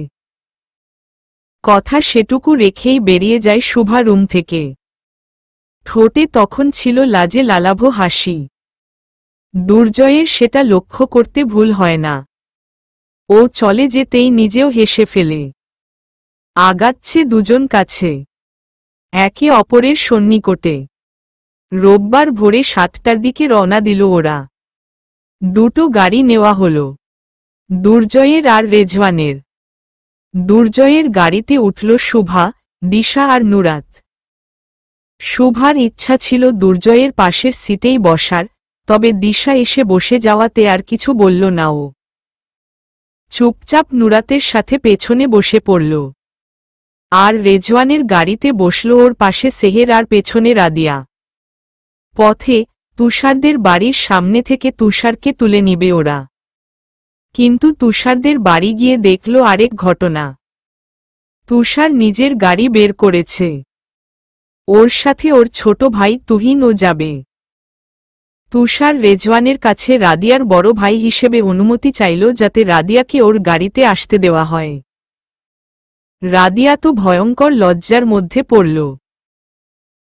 কথা সেটুকু রেখেই বেরিয়ে যায় শুভা রুম থেকে। ঠোঁটে তখন ছিল লাজে লালাভ হাসি। দুর্জয়ের সেটা লক্ষ্য করতে ভুল হয় না। ও চলে যেতেই নিজেও হেসে ফেলে। আগাচ্ছে দুজন কাছে, একে অপরের সন্নিকটে। রোববার ভোরে 7টার দিকে রওনা দিল ওরা। 2টো গাড়ি নেওয়া হল, দুর্জয়ের আর রেজওয়ানের। দুর্জয়ের গাড়িতে উঠল শুভা, দিশা আর নুরাত। শুভার ইচ্ছা ছিল দুর্জয়ের পাশের সিটেই বসার, তবে দিশা এসে বসে যাওয়াতে আর কিছু বলল না ও। চুপচাপ নুরাতের সাথে পেছনে বসে পড়ল। আর রেজওয়ানের গাড়িতে বসল ওর পাশে সেহের আর পেছনে রাদিয়া। পথে তুষারদের বাড়ির সামনে থেকে তুষারকে তুলে নিবে ওরা। কিন্তু তুষারদের বাড়ি গিয়ে দেখল আরেক ঘটনা। তুষার নিজের গাড়ি বের করেছে। ওর সাথে ওর ছোট ভাই তুহিনও যাবে। তুষার রেজওয়ানের কাছে রাদিয়ার বড় ভাই হিসেবে অনুমতি চাইল যাতে রাদিয়াকে ওর গাড়িতে আসতে দেওয়া হয়। রাদিয়া তো ভয়ঙ্কর লজ্জার মধ্যে পড়ল।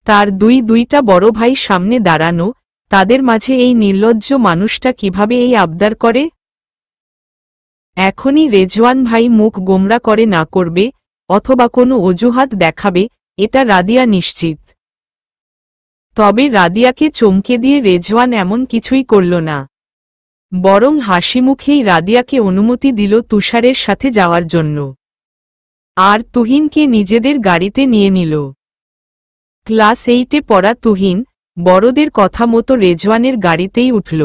তার দুইটা বড় ভাই সামনে দাঁড়ানো, তাদের মাঝে এই নির্লজ্জ মানুষটা কিভাবে এই আবদার করে? এখনই রেজওয়ান ভাই মুখ গোমরা করে না করবে, অথবা কোনো অজুহাত দেখাবে, এটা রাদিয়া নিশ্চিত। তবে রাদিয়াকে চমকে দিয়ে রেজওয়ান এমন কিছুই করল না, বরং হাসিমুখেই রাদিয়াকে অনুমতি দিল তুষারের সাথে যাওয়ার জন্য, আর তুহিনকে নিজেদের গাড়িতে নিয়ে নিল। ক্লাস 8-এ পড়া তুহিন বড়দের কথা মতো রেজওয়ানের গাড়িতেই উঠল।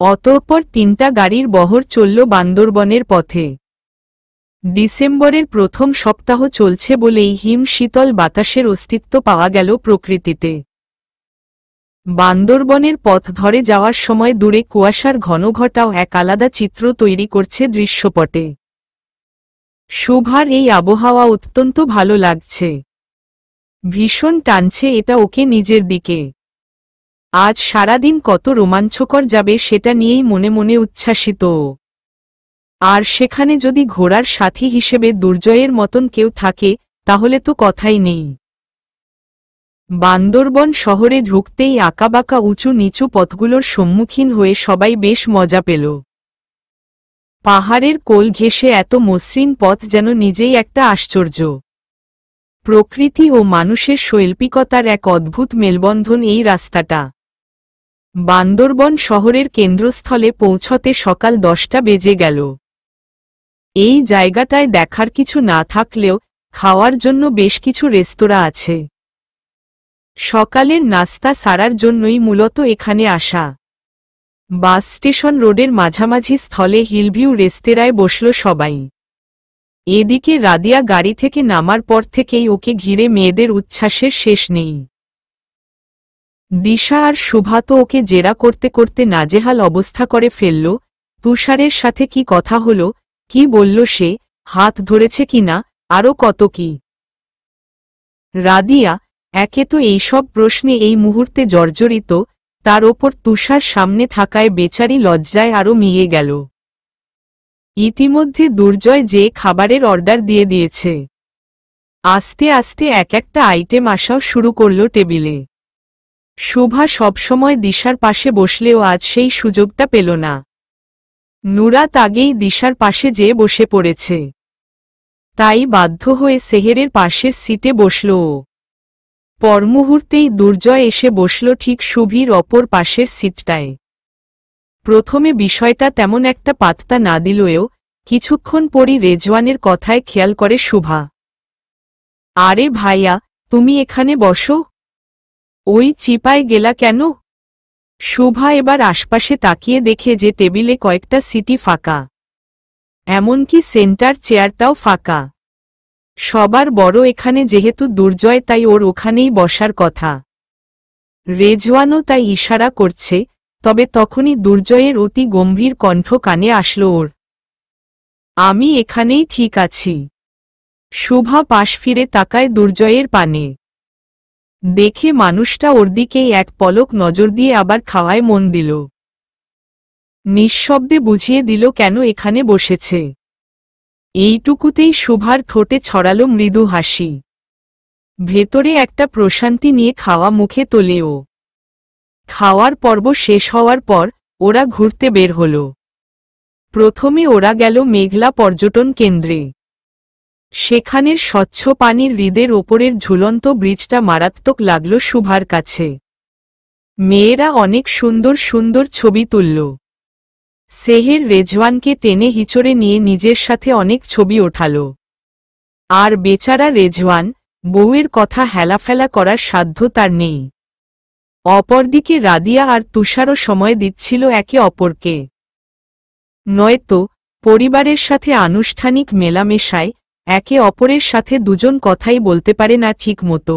অতঃপর 3টা গাড়ির বহর চলল বান্দরবনের পথে। ডিসেম্বরের প্রথম সপ্তাহ চলছে বলেই হিম শীতল বাতাসের অস্তিত্ব পাওয়া গেল প্রকৃতিতে। বান্দরবনের পথ ধরে যাওয়ার সময় দূরে কুয়াশার ঘনঘটাও এক আলাদা চিত্র তৈরি করছে দৃশ্যপটে। শুভার এই আবহাওয়া অত্যন্ত ভালো লাগছে, ভীষণ টানছে এটা ওকে নিজের দিকে। আজ সারাদিন কত রোমাঞ্চকর যাবে সেটা নিয়েই মনে মনে উচ্ছ্বাসিত। আর সেখানে যদি ঘোড়ার সাথী হিসেবে দুর্জয়ের মতন কেউ থাকে তাহলে তো কথাই নেই। বান্দরবন শহরে ঢুকতেই আঁকাবাঁকা উঁচু নিচু পথগুলোর সম্মুখীন হয়ে সবাই বেশ মজা পেল। পাহাড়ের কোল ঘেঁষে এত মসৃণ পথ যেন নিজেই একটা আশ্চর্য। প্রকৃতি ও মানুষের শৈল্পিকতার এক অদ্ভুত মেলবন্ধন এই রাস্তাটা। বান্দরবন শহরের কেন্দ্রস্থলে পৌঁছতে সকাল 10টা বেজে গেল। এই জায়গাটায় দেখার কিছু না থাকলেও খাওয়ার জন্য বেশ কিছু রেস্তোরাঁ আছে। সকালের নাস্তা সারার জন্যই মূলত এখানে আসা। বাস স্টেশন রোডের মাঝামাঝি স্থলে হিলভিউ রেস্তোরাঁয় বসল সবাই। এদিকে রাদিয়া গাড়ি থেকে নামার পর থেকেই ওকে ঘিরে মেয়েদের উচ্ছ্বাসের শেষ নেই। দিশা আর শুভা তো ওকে জেরা করতে করতে নাজেহাল অবস্থা করে ফেলল। তুষারের সাথে কি কথা হলো, কি বলল সে, হাত ধরেছে কিনা, আরও কত কি। রাদিয়া একে তো এইসব প্রশ্নে এই মুহূর্তে জর্জরিত, তার ওপর তুষার সামনে থাকায় বেচারি লজ্জায় আরও মিয়ে গেল। ইতিমধ্যে দুর্জয় যে খাবারের অর্ডার দিয়ে দিয়েছে। আস্তে আস্তে এক একটা আইটেম আসাও শুরু করল টেবিলে। শুভা সবসময় দিশার পাশে বসলেও আজ সেই সুযোগটা পেল না। নুরাত আগেই দিশার পাশে যেয়ে বসে পড়েছে, তাই বাধ্য হয়ে সেহেরের পাশের সিটে বসল ও। পরমুহূর্তেই দুর্জয় এসে বসল ঠিক শুভির অপর পাশের সিটটায়। প্রথমে বিষয়টা তেমন একটা পাত্তা না দিলেও কিছুক্ষণ পরই রেজওয়ানের কথায় খেয়াল করে শুভা। আরে ভাইয়া, তুমি এখানে বসো, ওই চিপায় গেলা কেন? শুভা এবার আশপাশে তাকিয়ে দেখে যে টেবিলে কয়েকটা সিটই ফাঁকা, এমনকি সেন্টার চেয়ারটাও ফাঁকা। সবার বড় এখানে যেহেতু দুর্জয়, তাই ওর ওখানেই বসার কথা। রেজওয়ানও তাই ইশারা করছে, তবে তখনই দুর্জয়ের অতি গম্ভীর কণ্ঠ কানে আসলো ওর। আমি এখানেই ঠিক আছি। শুভা পাশ ফিরে তাকায় দুর্জয়ের পানে। দেখে মানুষটা ওর দিকেই এক পলক নজর দিয়ে আবার খাওয়ায় মন দিল। নিঃশব্দে বুঝিয়ে দিল কেন এখানে বসেছে। এইটুকুতেই শুভার ঠোঁটে ছড়ালো মৃদু হাসি। ভেতরে একটা প্রশান্তি নিয়ে খাওয়া মুখে তোলে ও। খাওয়ার পর্ব শেষ হওয়ার পর ওরা ঘুরতে বের হল। প্রথমে ওরা গেল মেঘলা পর্যটন কেন্দ্রে। সেখানের স্বচ্ছ পানির হ্রদের ওপরের ঝুলন্ত ব্রিজটা মারাত্মক লাগল শুভার কাছে। মেয়েরা অনেক সুন্দর সুন্দর ছবি তুলল। সেহের রেজওয়ানকে টেনে হিচড়ে নিয়ে নিজের সাথে অনেক ছবি ওঠাল। আর বেচারা রেজওয়ান, বউয়ের কথা হেলাফেলা করার সাধ্য তার নেই। অপরদিকে রাদিয়া আর তুষারও সময় দিচ্ছিল একে অপরকে। নয়তো পরিবারের সাথে আনুষ্ঠানিক মেলামেশায় একে অপরের সাথে দুজন কথাই বলতে পারে না ঠিক মতো।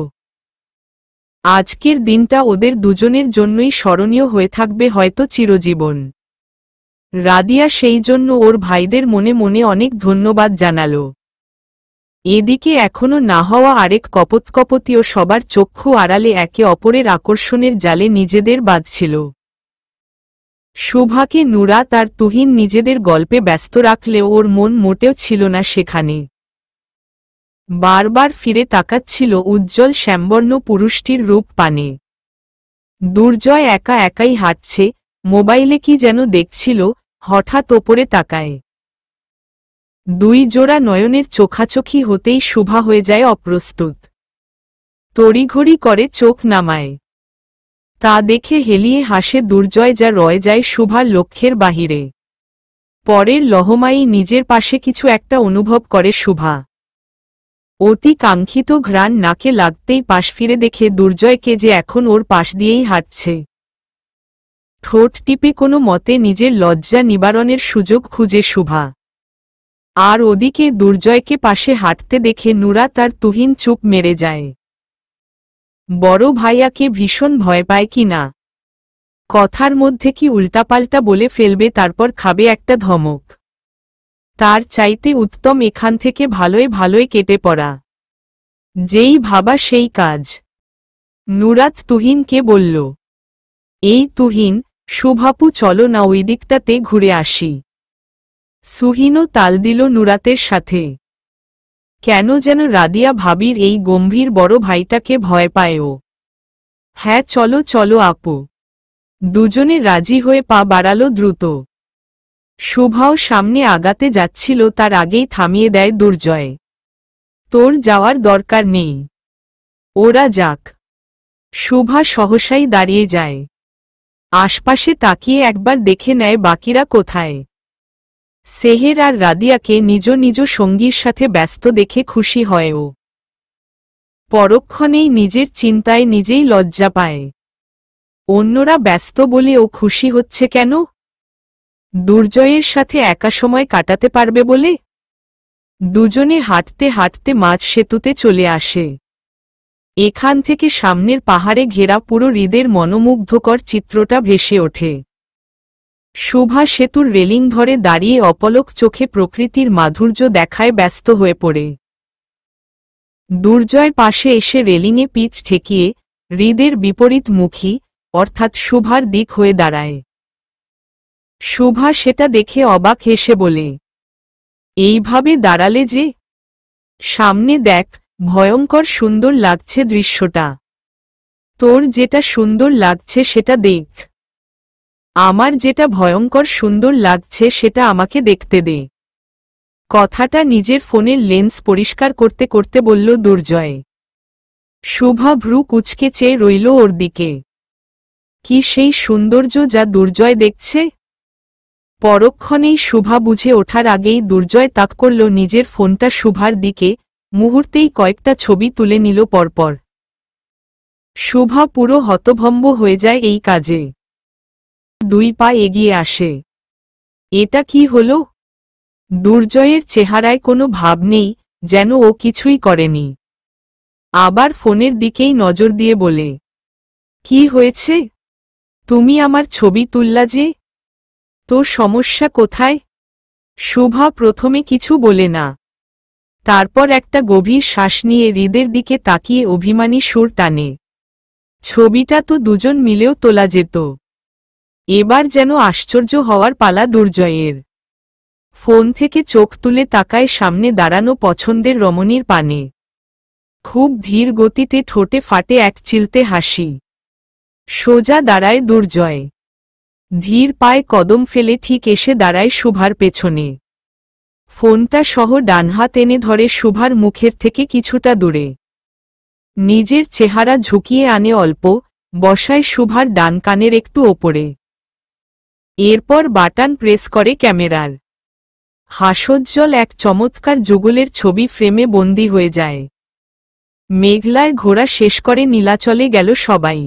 আজকের দিনটা ওদের দুজনের জন্যই স্মরণীয় হয়ে থাকবে হয়তো চিরজীবন। রাদিয়া সেই জন্য ওর ভাইদের মনে মনে অনেক ধন্যবাদ জানাল। এদিকে এখনো না হওয়া আরেক কপোতকপতিও সবার চক্ষু আড়ালে একে অপরের আকর্ষণের জালে নিজেদের বাঁধছিল। শুভাকে নুরাত আর তুহিন নিজেদের গল্পে ব্যস্ত রাখলেও ওর মন মোটেও ছিল না সেখানে। বারবার ফিরে তাকাচ্ছিল উজ্জ্বল শ্যামবর্ণ পুরুষটির রূপ পানে। দুর্জয় একা একাই হাঁটছে, মোবাইলে কি যেন দেখছিল, হঠাৎ ওপরে তাকায়। দুই জোড়া নয়নের চোখাচোখি হতেই শুভা হয়ে যায় অপ্রস্তুত। তড়িঘড়ি করে চোখ নামায়। তা দেখে হেলিয়ে হাসে দুর্জয়, যা রয়ে যায় শুভার লক্ষ্যের বাহিরে। পরের লহমাই নিজের পাশে কিছু একটা অনুভব করে শুভা। অতি কাঙ্ক্ষিত ঘ্রাণ নাকে লাগতেই পাশ ফিরে দেখে দুর্জয়কে, যে এখন ওর পাশ দিয়েই হাঁটছে। ঠোঁট টিপে কোনো মতে নিজের লজ্জা নিবারণের সুযোগ খুঁজে শুভা। আর ওদিকে দুর্জয়কে পাশে হাঁটতে দেখে নুরাত আর তুহিন চুপ মেরে যায়। বড় ভাইয়াকে ভীষণ ভয় পায় কি না? কথার মধ্যে কি উল্টাপাল্টা বলে ফেলবে, তারপর খাবে একটা ধমক। তার চাইতে উত্তম এখান থেকে ভালোই ভালোই কেটে পড়া। যেই ভাবা সেই কাজ। নুরাত তুহিনকে বলল, এই তুহিন, শুভাপু চলো না ওই দিকটাতে ঘুরে আসি। সুহিনও তাল দিল নুরাতের সাথে। কেন যেন রাদিয়া ভাবির এই গম্ভীর বড় ভাইটাকে ভয় পায় ও। হ্যাঁ চলো চলো আপু। দুজনে রাজি হয়ে পা বাড়ালো দ্রুত। শুভাও সামনে আগাতে যাচ্ছিল, তার আগেই থামিয়ে দেয় দুর্জয়। তোর যাওয়ার দরকার নেই, ওরা যাক। শুভা সহসাই দাঁড়িয়ে যায়। আশপাশে তাকিয়ে একবার দেখে নেয় বাকিরা কোথায়। সেহের আর রাদিয়াকে নিজ নিজ সঙ্গীর সাথে ব্যস্ত দেখে খুশি হয় ও। পরক্ষণেই নিজের চিন্তায় নিজেই লজ্জা পায়। অন্যরা ব্যস্ত বলে ও খুশি হচ্ছে কেন? দুর্জয়ের সাথে একা সময় কাটাতে পারবে বলে? দুজনে হাঁটতে হাঁটতে মাঝ সেতুতে চলে আসে। এখান থেকে সামনের পাহাড়ে ঘেরা পুরো হৃদের মনোমুগ্ধকর চিত্রটা ভেসে ওঠে। শুভা সেতুর রেলিং ধরে দাঁড়িয়ে অপলক চোখে প্রকৃতির মাধুর্য দেখায় ব্যস্ত হয়ে পড়ে। দুর্জয় পাশে এসে রেলিংয়ে পিঠ ঠেকিয়ে হৃদের বিপরীতমুখী, অর্থাৎ শুভার দিক হয়ে দাঁড়ায়। শুভা সেটা দেখে অবাক হেসে বলে, এইভাবে দাঁড়ালে যে? সামনে দেখ, ভয়ঙ্কর সুন্দর লাগছে দৃশ্যটা। তোর যেটা সুন্দর লাগছে সেটা দেখ। আমার যেটা ভয়ঙ্কর সুন্দর লাগছে সেটা আমাকে দেখতে দে। কথাটা নিজের ফোনের লেন্স পরিষ্কার করতে করতে বলল দুর্জয়। শুভা ভ্রু কুঁচকে চেয়ে রইল ওর দিকে। কি সেই সৌন্দর্য যা দুর্জয় দেখছে? পরক্ষণেই শুভা বুঝে ওঠার আগেই দুর্জয় তাক করল নিজের ফোনটা শুভার দিকে, মুহূর্তেই কয়েকটা ছবি তুলে নিল পরপর। শুভা পুরো হতভম্ব হয়ে যায় এই কাজে। দুই পা এগিয়ে আসে। এটা কি হলো? দুর্জয়ের চেহারায় কোনো ভাব নেই, যেন ও কিছুই করেনি। আবার ফোনের দিকেই নজর দিয়ে বলে, কি হয়েছে? তুমি আমার ছবি তুললা যে? তোর সমস্যা কোথায়? শুভা প্রথমে কিছু বলে না। তারপর একটা গভীর শ্বাস নিয়ে হৃদের দিকে তাকিয়ে অভিমানী সুর টানে। ছবিটা তো দুজন মিলেও তোলা যেত। এবার যেন আশ্চর্য হওয়ার পালা দুর্জয়ের। ফোন থেকে চোখ তুলে তাকায় সামনে দাঁড়ানো পছন্দের রমণীর পানে। খুব ধীর গতিতে ঠোঁটে ফাটে এক চিলতে হাসি। সোজা দাঁড়ায় দুর্জয়। ধীর পায়ে কদম ফেলে ঠিক এসে দাঁড়ায় শুভার পেছনে। ফোনটা সহ ডানহাত এনে ধরে শুভার মুখের থেকে কিছুটা দূরে। নিজের চেহারা ঝুঁকিয়ে আনে অল্প, বসায় শুভার ডান কানের একটু ওপরে। এরপর বাটন প্রেস করে ক্যামেরার। হাস্যোজ্জ্বল এক চমৎকার যুগলের ছবি ফ্রেমে বন্দী হয়ে যায়। মেঘলায় ঘোরা শেষ করে নীলাচলে গেল সবাই।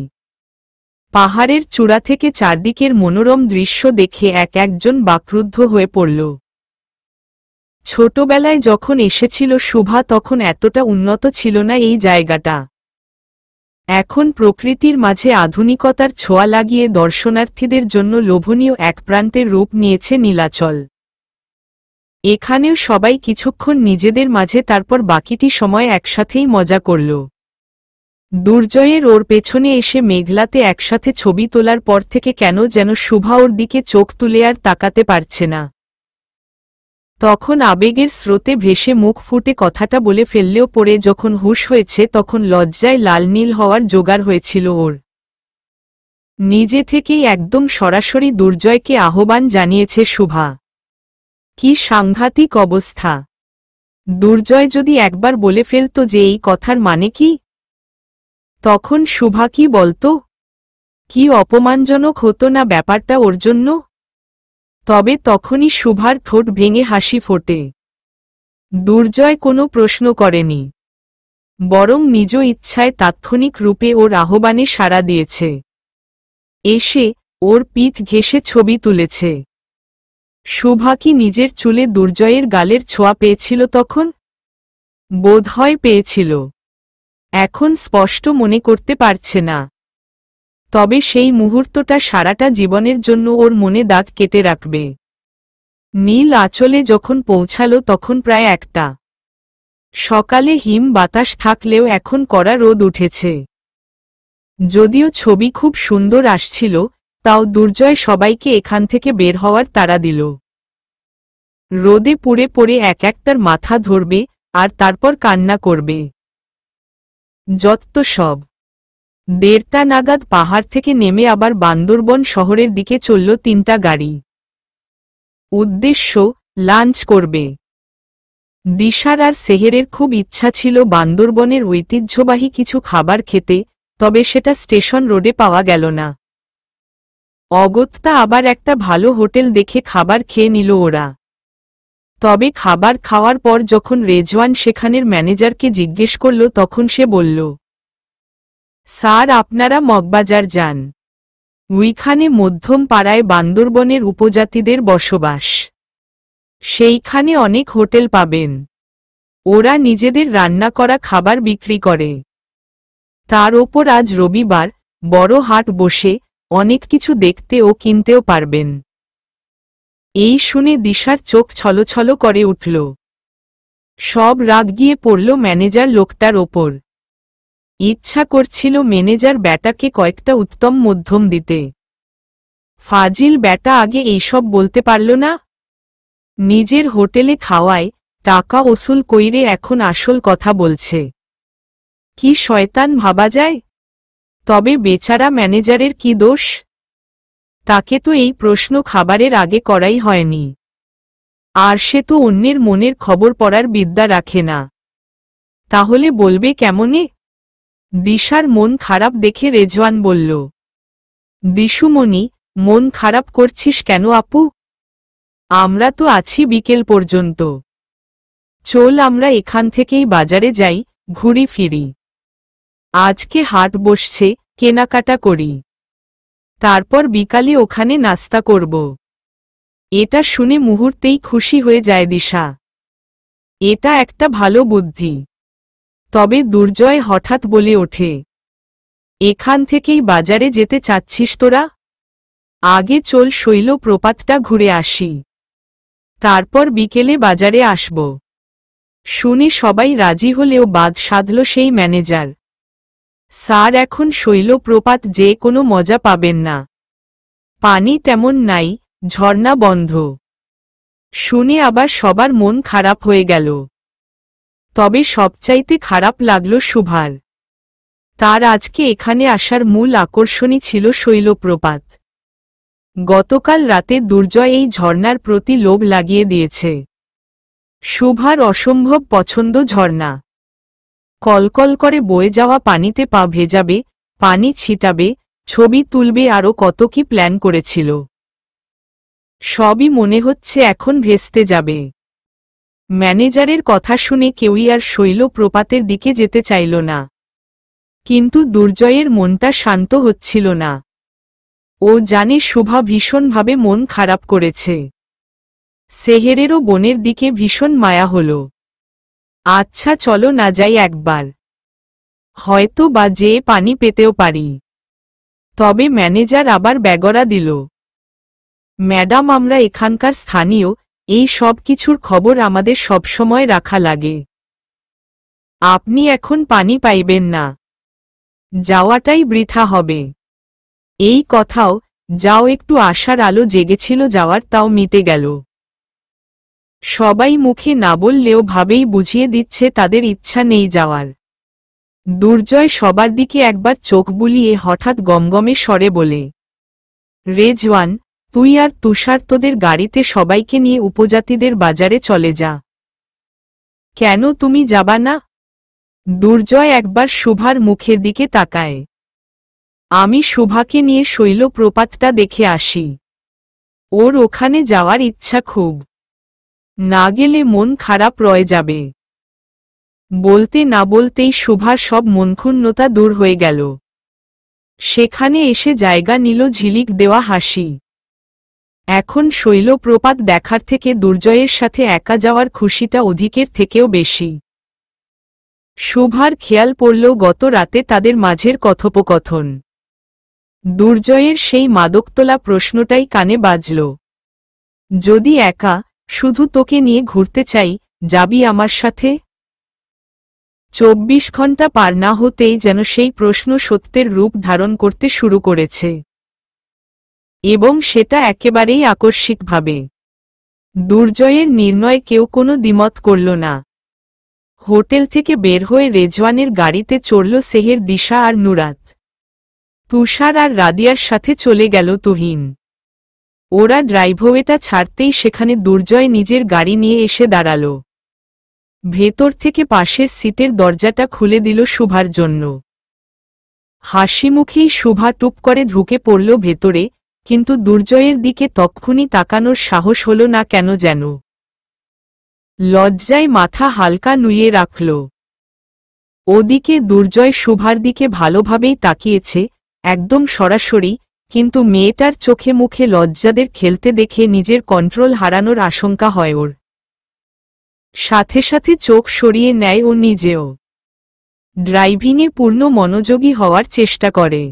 পাহাড়ের চূড়া থেকে চারদিকের মনোরম দৃশ্য দেখে একজন বাকরুদ্ধ হয়ে পড়ল। ছোটবেলায় যখন এসেছিল শুভা, তখন এতটা উন্নত ছিল না এই জায়গাটা। এখন প্রকৃতির মাঝে আধুনিকতার ছোঁয়া লাগিয়ে দর্শনার্থীদের জন্য লোভনীয় এক প্রান্তের রূপ নিয়েছে নীলাচল। এখানেও সবাই কিছুক্ষণ নিজেদের মাঝে, তারপর বাকিটি সময় একসাথেই মজা করল। দুর্জয়ের ওর পেছনে এসে মেঘলাতে একসাথে ছবি তোলার পর থেকে কেন যেন শুভা ওর দিকে চোখ তুলে আর তাকাতে পারছে না। তখন আবেগের স্রোতে ভেসে মুখ ফুটে কথাটা বলে ফেললেও পরে যখন হুঁশ হয়েছে তখন লজ্জায় লাল নীল হওয়ার জোগাড় হয়েছিল ওর। নিজে থেকেই একদম সরাসরি দুর্জয়কে আহ্বান জানিয়েছে শুভা। কি সাংঘাতিক অবস্থা! দুর্জয় যদি একবার বলে ফেলত যে এই কথার মানে কি, তখন শুভা কি বলতো? কি অপমানজনক হতো না ব্যাপারটা ওর জন্য? তবে তখনই শুভার ঠোঁট ভেঙে হাসি ফোটে। দুর্জয় কোনো প্রশ্ন করেনি, বরং নিজ ইচ্ছায় তাৎক্ষণিক রূপে ওর আহ্বানে সাড়া দিয়েছে। এসে ওর পিঠ ঘেঁষে ছবি তুলেছে। শুভা কি নিজের চুলে দুর্জয়ের গালের ছোঁয়া পেয়েছিল তখন? বোধহয় পেয়েছিল, এখন স্পষ্ট মনে করতে পারছে না। তবে সেই মুহূর্তটা সারাটা জীবনের জন্য ওর মনে দাগ কেটে রাখবে। নীল আঁচলে যখন পৌঁছালো তখন প্রায় 1টা। সকালে হিম বাতাস থাকলেও এখন কড়া রোদ উঠেছে। যদিও ছবি খুব সুন্দর আসছিল, তাও দুর্জয় সবাইকে এখান থেকে বের হওয়ার তাড়া দিল। রোদে পুড়ে পড়ে একটার মাথা ধরবে আর তারপর কান্না করবে। যত সব! 1:30টা নাগাদ পাহাড় থেকে নেমে আবার বান্দরবন শহরের দিকে চলল 3টা গাড়ি। উদ্দেশ্য লাঞ্চ করবে। দিশার আর সেহেরের খুব ইচ্ছা ছিল বান্দরবনের ঐতিহ্যবাহী কিছু খাবার খেতে, তবে সেটা স্টেশন রোডে পাওয়া গেল না। অগত্যা আবার একটা ভালো হোটেল দেখে খাবার খেয়ে নিল ওরা। তবে খাবার খাওয়ার পর যখন রেজওয়ান সেখানের ম্যানেজারকে জিজ্ঞেস করল তখন সে বলল, স্যার আপনারা মগবাজার যান, ওইখানে মধ্যম পাড়ায় বান্দরবনের উপজাতিদের বসবাস। সেইখানে অনেক হোটেল পাবেন। ওরা নিজেদের রান্না করা খাবার বিক্রি করে। তার ওপর আজ রবিবার, বড় হাট বসে, অনেক কিছু দেখতে ও কিনতেও পারবেন। এই শুনে দিশার চোখ ছলছল করে উঠল। সব রাগ গিয়ে পড়ল ম্যানেজার লোকটার ওপর। ইচ্ছা করছিল ম্যানেজার ব্যাটাকে কয়েকটা উত্তম মধ্যম দিতে। ফাজিল ব্যাটা আগে এইসব বলতে পারল না। নিজের হোটেলে খাওয়ায় টাকা ওসুল কইরে এখন আসল কথা বলছে। কি শয়তান ভাবা যায়! তবে বেচারা ম্যানেজারের কি দোষ? তাকে তো এই প্রশ্ন খাবারের আগে করাই হয়নি। আর সে তো অন্যের মনের খবর পড়ার বিদ্যা রাখে না। তাহলে বলবে কেমনে? দিশার মন খারাপ দেখে রেজওয়ান বলল, দিশুমণি, মন খারাপ করছিস কেন আপু? আমরা তো আছি বিকেল পর্যন্ত। চল আমরা এখান থেকেই বাজারে যাই, ঘুরি ফিরি। আজকে হাট বসছে, কেনাকাটা করি। তারপর বিকালে ওখানে নাস্তা করব। এটা শুনে মুহূর্তেই খুশি হয়ে যায় দিশা। এটা একটা ভালো বুদ্ধি। তবে দুর্জয় হঠাৎ বলে ওঠে, এখান থেকেই বাজারে যেতে চাচ্ছিস তোরা? আগে চল শৈল প্রপাতটা ঘুরে আসি, তারপর বিকেলে বাজারে আসব। শুনে সবাই রাজি হলেও বাদ সাধল সেই ম্যানেজার। স্যার এখন শৈল প্রপাত যে কোনো মজা পাবেন না। পানি তেমন নাই, ঝর্ণা বন্ধ। শুনে আবার সবার মন খারাপ হয়ে গেল। তবে সবচাইতে খারাপ লাগল শুভার। তার আজকে এখানে আসার মূল আকর্ষণই ছিল শৈলপ্রপাত। গতকাল রাতে দুর্জয় এই ঝর্ণার প্রতি লোভ লাগিয়ে দিয়েছে। শুভার অসম্ভব পছন্দ ঝর্ণা। কলকল করে বয়ে যাওয়া পানিতে পা ভেজাবে, পানি ছিটাবে, ছবি তুলবে, আরও কত কি প্ল্যান করেছিল। সবই মনে হচ্ছে এখন ভেস্তে যাবে। ম্যানেজারের কথা শুনে কেউই আর শৈল প্রপাতের দিকে যেতে চাইল না। কিন্তু দুর্জয়ের মনটা শান্ত হচ্ছিল না। ও জানে শুভা ভীষণভাবে মন খারাপ করেছে। সেহেরেরও বোনের দিকে ভীষণ মায়া হল। আচ্ছা চলো না যাই একবার, হয়তো বা যেয়ে পানি পেতেও পারি। তবে ম্যানেজার আবার ব্যাগরা দিল, ম্যাডাম আমরা এখানকার স্থানীয়, এই সব কিছুর খবর আমাদের সবসময় রাখা লাগে। আপনি এখন পানি পাইবেন না। যাওয়াটাই বৃথা হবে। এই কথাও, যাও একটু আশার আলো জেগেছিল যাওয়ার, তাও মিটে গেল। সবাই মুখে না বললেও ভাবেই বুঝিয়ে দিচ্ছে তাদের ইচ্ছা নেই যাওয়ার। দুর্জয় সবার দিকে একবার চোখ বুলিয়ে হঠাৎ গমগমে স্বরে বলে, রেজওয়ান, তুই আর তুষার তোদের গাড়িতে সবাইকে নিয়ে উপজাতিদের বাজারে চলে যা। কেন তুমি যাবা না? দুর্জয় একবার শুভার মুখের দিকে তাকায়। আমি শুভাকে নিয়ে শৈলপ্রপাতটা দেখে আসি। ওর ওখানে যাওয়ার ইচ্ছা খুব। না গেলে মন খারাপ রয়ে যাবে। বলতে না বলতেই শুভার সব মনক্ষুণ্ণতা দূর হয়ে গেল। সেখানে এসে জায়গা নিল ঝিলিক দেওয়া হাসি। এখন শৈলপ্রপাত দেখার থেকে দুর্জয়ের সাথে একা যাওয়ার খুশিটা অধিকের থেকেও বেশি। শুভার খেয়াল পড়ল গত রাতে তাদের মাঝের কথোপকথন। দুর্জয়ের সেই মাদকতোলা প্রশ্নটাই কানে বাজল। যদি একা, শুধু তোকে নিয়ে ঘুরতে চাই, যাবি আমার সাথে? 24 ঘন্টা পার না হতেই যেন সেই প্রশ্ন সত্যের রূপ ধারণ করতে শুরু করেছে। এবং সেটা একেবারেই আকস্মিকভাবে। দুর্জয়ের নির্ণয় কেউ কোনো দ্বিমত করল না। হোটেল থেকে বের হয়ে রেজওয়ানের গাড়িতে চড়ল সেহের, দিশা আর নুরাত। তুষার আর রাদিয়ার সাথে চলে গেল তুহিন। ওরা ড্রাইভওয়েটা ছাড়তেই সেখানে দুর্জয় নিজের গাড়ি নিয়ে এসে দাঁড়াল। ভেতর থেকে পাশের সিটের দরজাটা খুলে দিল শুভার জন্য। হাসিমুখেই শুভা টুপ করে ঢুকে পড়ল ভেতরে, কিন্তু দুর্জয়ের দিকে তক্ষুনি তাকানোর সাহস হল না কেন যেন। লজ্জায় মাথা হালকা নুইয়ে রাখল। ওদিকে দুর্জয় শুভার দিকে ভালোভাবেই তাকিয়েছে, একদম সরাসরি, কিন্তু মেয়েটার চোখে মুখে লজ্জাদের খেলতে দেখে নিজের কন্ট্রোল হারানোর আশঙ্কা হয় ওর। সাথে সাথে চোখ সরিয়ে নেয় ও নিজেও। ড্রাইভিংয়ে পূর্ণ মনোযোগী হওয়ার চেষ্টা করে।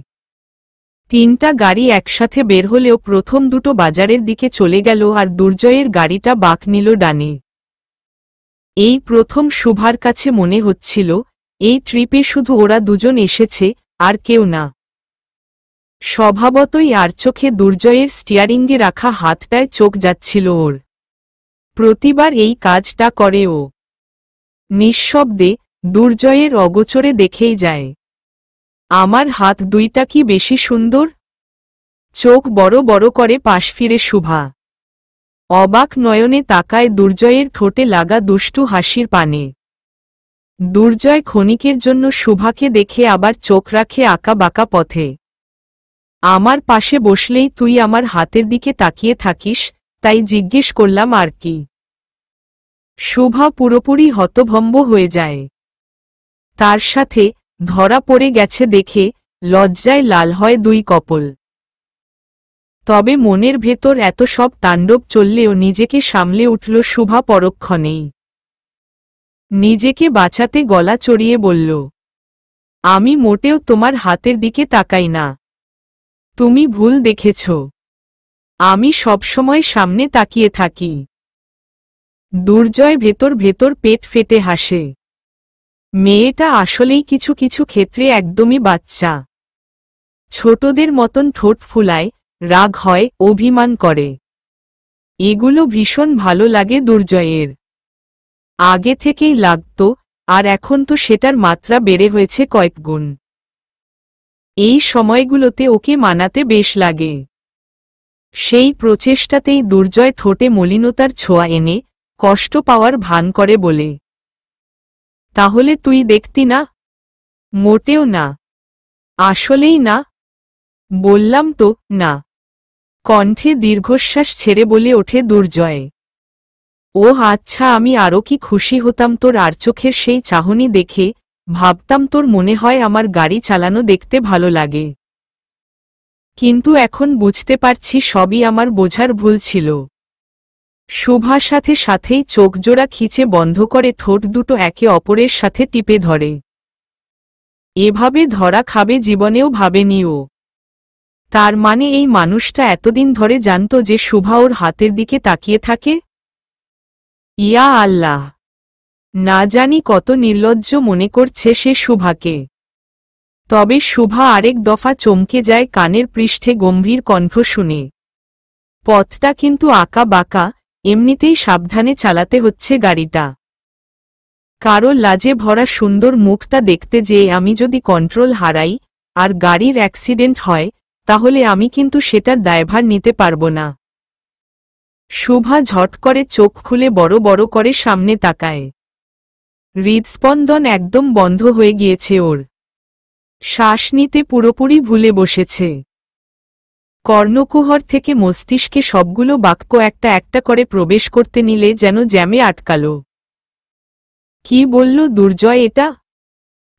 3টা গাড়ি একসাথে বের হলেও প্রথম দুটো বাজারের দিকে চলে গেল আর দুর্জয়ের গাড়িটা বাঁক নিল ডানে। এই প্রথম শুভার কাছে মনে হচ্ছিল, এই ট্রিপে শুধু ওরা দুজন এসেছে, আর কেউ না। স্বভাবতই আর চোখে দুর্জয়ের স্টিয়ারিংয়ে রাখা হাতটায় চোখ যাচ্ছিল ওর। প্রতিবার এই কাজটা করে ও। নিঃশব্দে, দুর্জয়ের অগোচরে দেখেই যায়। আমার হাত দুইটা কি বেশি সুন্দর? চোখ বড় বড় করে পাশ ফিরে শুভা। অবাক নয়নে তাকায় দুর্জয়ের ঠোঁটে লাগা দুষ্টু হাসির পানে। দুর্জয় ক্ষণিকের জন্য শুভাকে দেখে আবার চোখ রাখে আঁকা বাঁকা পথে। আমার পাশে বসলেই তুই আমার হাতের দিকে তাকিয়ে থাকিস, তাই জিজ্ঞেস করলাম আর কি। শুভা পুরোপুরি হতভম্ব হয়ে যায়। তার সাথে ধরা পড়ে গেছে দেখে লজ্জায় লাল হয় দুই কপল। তবে মনের ভেতর এত সব তাণ্ডব চললেও নিজেকে সামলে উঠল শুভা পরক্ষণেই। নিজেকে বাঁচাতে গলা চড়িয়ে বলল, আমি মোটেও তোমার হাতের দিকে তাকাই না। তুমি ভুল দেখেছ। আমি সবসময় সামনে তাকিয়ে থাকি। দুর্জয় ভেতর ভেতর পেট ফেটে হাসে। মেয়েটা আসলেই কিছু কিছু ক্ষেত্রে একদমই বাচ্চা। ছোটদের মতন ঠোঁট ফুলায়, রাগ হয়, অভিমান করে। এগুলো ভীষণ ভালো লাগে দুর্জয়ের। আগে থেকেই লাগত, আর এখন তো সেটার মাত্রা বেড়ে হয়েছে কয়েকগুণ। এই সময়গুলোতে ওকে মানাতে বেশ লাগে। সেই প্রচেষ্টাতেই দুর্জয় ঠোঁটে মলিনতার ছোঁয়া এনে কষ্ট পাওয়ার ভান করে বলে, তাহলে তুই দেখতি না? মোটেও না। আসলেই না? বললাম তো, না। কণ্ঠে দীর্ঘশ্বাস ছেড়ে বলে ওঠে দুর্জয়। ও আচ্ছা, আমি আরও কি খুশি হতাম তোর আর চোখের সেই চাহনি দেখে, ভাবতাম তোর মনে হয় আমার গাড়ি চালানো দেখতে ভালো লাগে। কিন্তু এখন বুঝতে পারছি সবই আমার বোঝার ভুল ছিল। শুভা সাথে সাথেই চোখজোড়া খিচে বন্ধ করে ঠোঁট দুটো একে অপরের সাথে টিপে ধরে। এভাবে ধরা খাবে জীবনেও ভাবেনি ও। তার মানে এই মানুষটা এতদিন ধরে জানত যে শুভা ওর হাতের দিকে তাকিয়ে থাকে? ইয়া আল্লাহ! না জানি কত নির্লজ্জ মনে করছে সে শুভাকে। তবে শুভা আরেক দফা চমকে যায় কানের পৃষ্ঠে গম্ভীর কণ্ঠ শুনে। পথটা কিন্তু আঁকা বাঁকা, এমনিতেই সাবধানে চালাতে হচ্ছে গাড়িটা। কারো লাজে ভরা সুন্দর মুখটা দেখতে যেয়ে আমি যদি কন্ট্রোল হারাই আর গাড়ির অ্যাক্সিডেন্ট হয়, তাহলে আমি কিন্তু সেটার দায়ভার নিতে পারব না। শুভা ঝট করে চোখ খুলে বড় বড় করে সামনে তাকায়। হৃদস্পন্দন একদম বন্ধ হয়ে গিয়েছে ওর। শ্বাস নিতে পুরোপুরি ভুলে বসেছে। কর্ণকুহর থেকে মস্তিষ্কে সবগুলো বাক্য একটা একটা করে প্রবেশ করতে নিলে যেন জ্যামে আটকাল। কি বলল দুর্জয় এটা?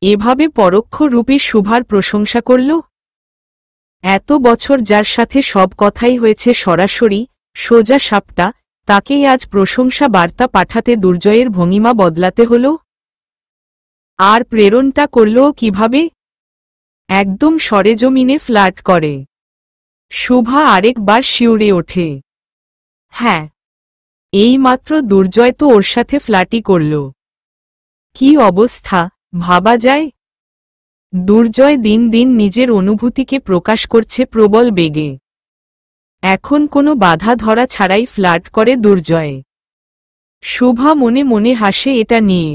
এভাবে পরোক্ষ রূপে শুভার প্রশংসা করল? এত বছর যার সাথে সব কথাই হয়েছে সরাসরি, সোজা সাপটা, তাকেই আজ প্রশংসা বার্তা পাঠাতে দুর্জয়ের ভঙ্গিমা বদলাতে হল? আর প্রেরণটা করলও কিভাবে? একদম সরেজমিনে ফ্ল্যাট করে। শুভা আরেকবার শিউরে ওঠে। হ্যাঁ, এইমাত্র দুর্জয় তো ওর সাথে ফ্ল্যাটই করল। কি অবস্থা, ভাবা যায়? দুর্জয় দিন দিন নিজের অনুভূতিকে প্রকাশ করছে প্রবল বেগে। এখন কোনো বাধা ধরা ছাড়াই ফ্ল্যাট করে দুর্জয়। শুভা মনে মনে হাসে এটা নিয়ে।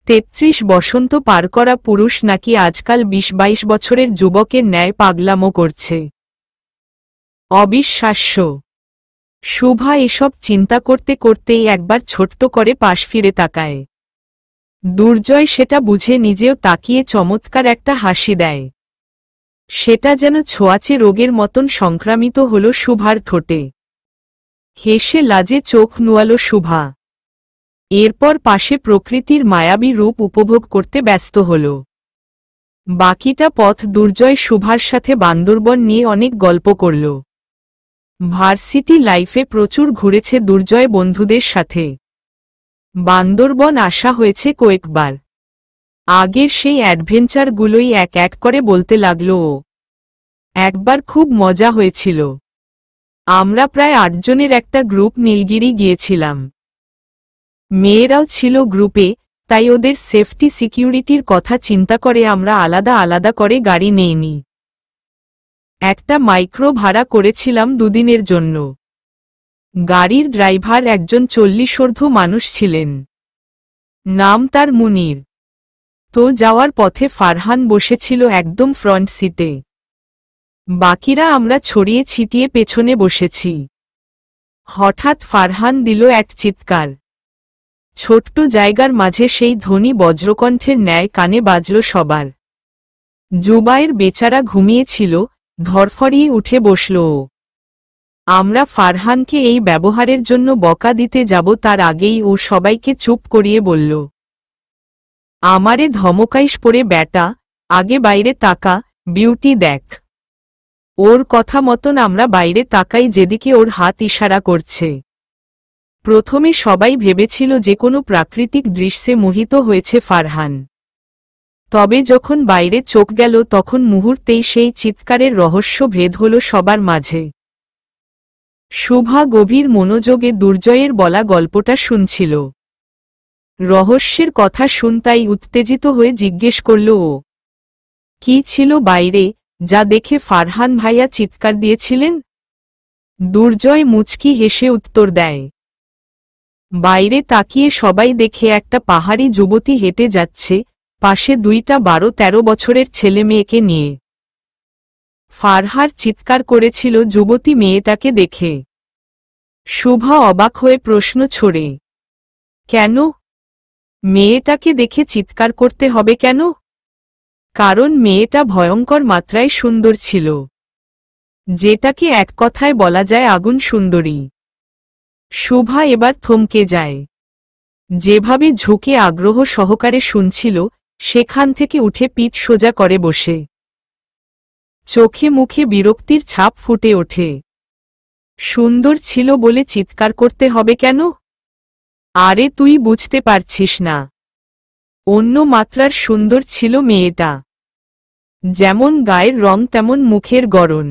৩৩ বসন্ত পার করা পুরুষ নাকি আজকাল ২০-২২ বছরের যুবকের ন্যায় পাগলামো করছে। অবিশ্বাস্য। শুভা এসব চিন্তা করতে করতেই একবার ছোট্ট করে পাশ ফিরে তাকায়। দুর্জয় সেটা বুঝে নিজেও তাকিয়ে চমৎকার একটা হাসি দেয়। সেটা যেন ছোঁয়াচে রোগের মতন সংক্রামিত হল শুভার ঠোঁটে। হেসে লাজে চোখ নুয়াল শুভা। এরপর পাশে প্রকৃতির মায়াবী রূপ উপভোগ করতে ব্যস্ত হল। বাকিটা পথ দুর্জয় শুভার সাথে বান্দরবন নিয়ে অনেক গল্প করল। ভার্সিটি লাইফে প্রচুর ঘুরেছে দুর্জয় বন্ধুদের সাথে। বান্দরবন আসা হয়েছে কয়েকবার। আগের সেই অ্যাডভেঞ্চারগুলোই এক এক করে বলতে লাগল ও। একবার খুব মজা হয়েছিল। আমরা প্রায় ৮ জনের একটা গ্রুপ নীলগিরি গিয়েছিলাম। মেয়েরাও ছিল গ্রুপে, তাই ওদের সেফটি সিকিউরিটির কথা চিন্তা করে আমরা আলাদা আলাদা করে গাড়ি নেইনি। একটা মাইক্রো ভাড়া করেছিলাম 2 দিনের জন্য। গাড়ির ড্রাইভার একজন 40 মানুষ ছিলেন। নাম তার মুনির। তো যাওয়ার পথে ফারহান বসেছিল একদম ফ্রন্ট সিটে। বাকিরা আমরা ছড়িয়ে ছিটিয়ে পেছনে বসেছি। হঠাৎ ফারহান দিল এক চিৎকার। ছোট্ট জায়গার মাঝে সেই ধ্বনি বজ্রকণ্ঠের ন্যায় কানে বাজল সবার। জুবায়ের বেচারা ঘুমিয়েছিল, ধরফরিয়ে উঠে বসল ও। আমরা ফারহানকে এই ব্যবহারের জন্য বকা দিতে যাব তার আগেই ও সবাইকে চুপ করিয়ে বলল, আমারে ধমকাইস পড়ে ব্যাটা, আগে বাইরে তাকা, বিউটি দেখ। ওর কথা মতন আমরা বাইরে তাকাই যেদিকে ওর হাত ইশারা করছে। প্রথমে সবাই ভেবেছিল যে কোনো প্রাকৃতিক দৃশ্যে মোহিত হয়েছে ফারহান। তবে যখন বাইরে চোখ গেল তখন মুহূর্তেই সেই চিৎকারের রহস্য ভেদ হল সবার মাঝে। শুভা গভীর মনোযোগে দুর্জয়ের বলা গল্পটা শুনছিল। রহস্যের কথা শুনতাই উত্তেজিত হয়ে জিজ্ঞেস করল ও, কি ছিল বাইরে, যা দেখে ফারহান ভাইয়া চিৎকার দিয়েছিলেন? দুর্জয় মুচকি হেসে উত্তর দেয়, বাইরে তাকিয়ে সবাই দেখে একটা পাহাড়ি যুবতী হেঁটে যাচ্ছে, পাশে 2টা 12-13 বছরের ছেলে মেয়েকে নিয়ে। ফারহার চিৎকার করেছিল যুবতী মেয়েটাকে দেখে। শুভা অবাক হয়ে প্রশ্ন ছড়ে, কেন? মেয়েটাকে দেখে চিৎকার করতে হবে কেন? কারণ মেয়েটা ভয়ঙ্কর মাত্রায় সুন্দর ছিল, যেটাকে এক কথায় বলা যায় আগুন সুন্দরী। শুভা এবার থমকে যায়। যেভাবে ঝুঁকে আগ্রহ সহকারে শুনছিল, সেখান থেকে উঠে পিঠ সোজা করে বসে। চোখে মুখে বিরক্তির ছাপ ফুটে ওঠে। সুন্দর ছিল বলে চিৎকার করতে হবে কেন? আরে তুই বুঝতে পারছিস না। অন্য মাত্রার সুন্দর ছিল মেয়েটা। যেমন গায়ের রং তেমন মুখের গড়ন।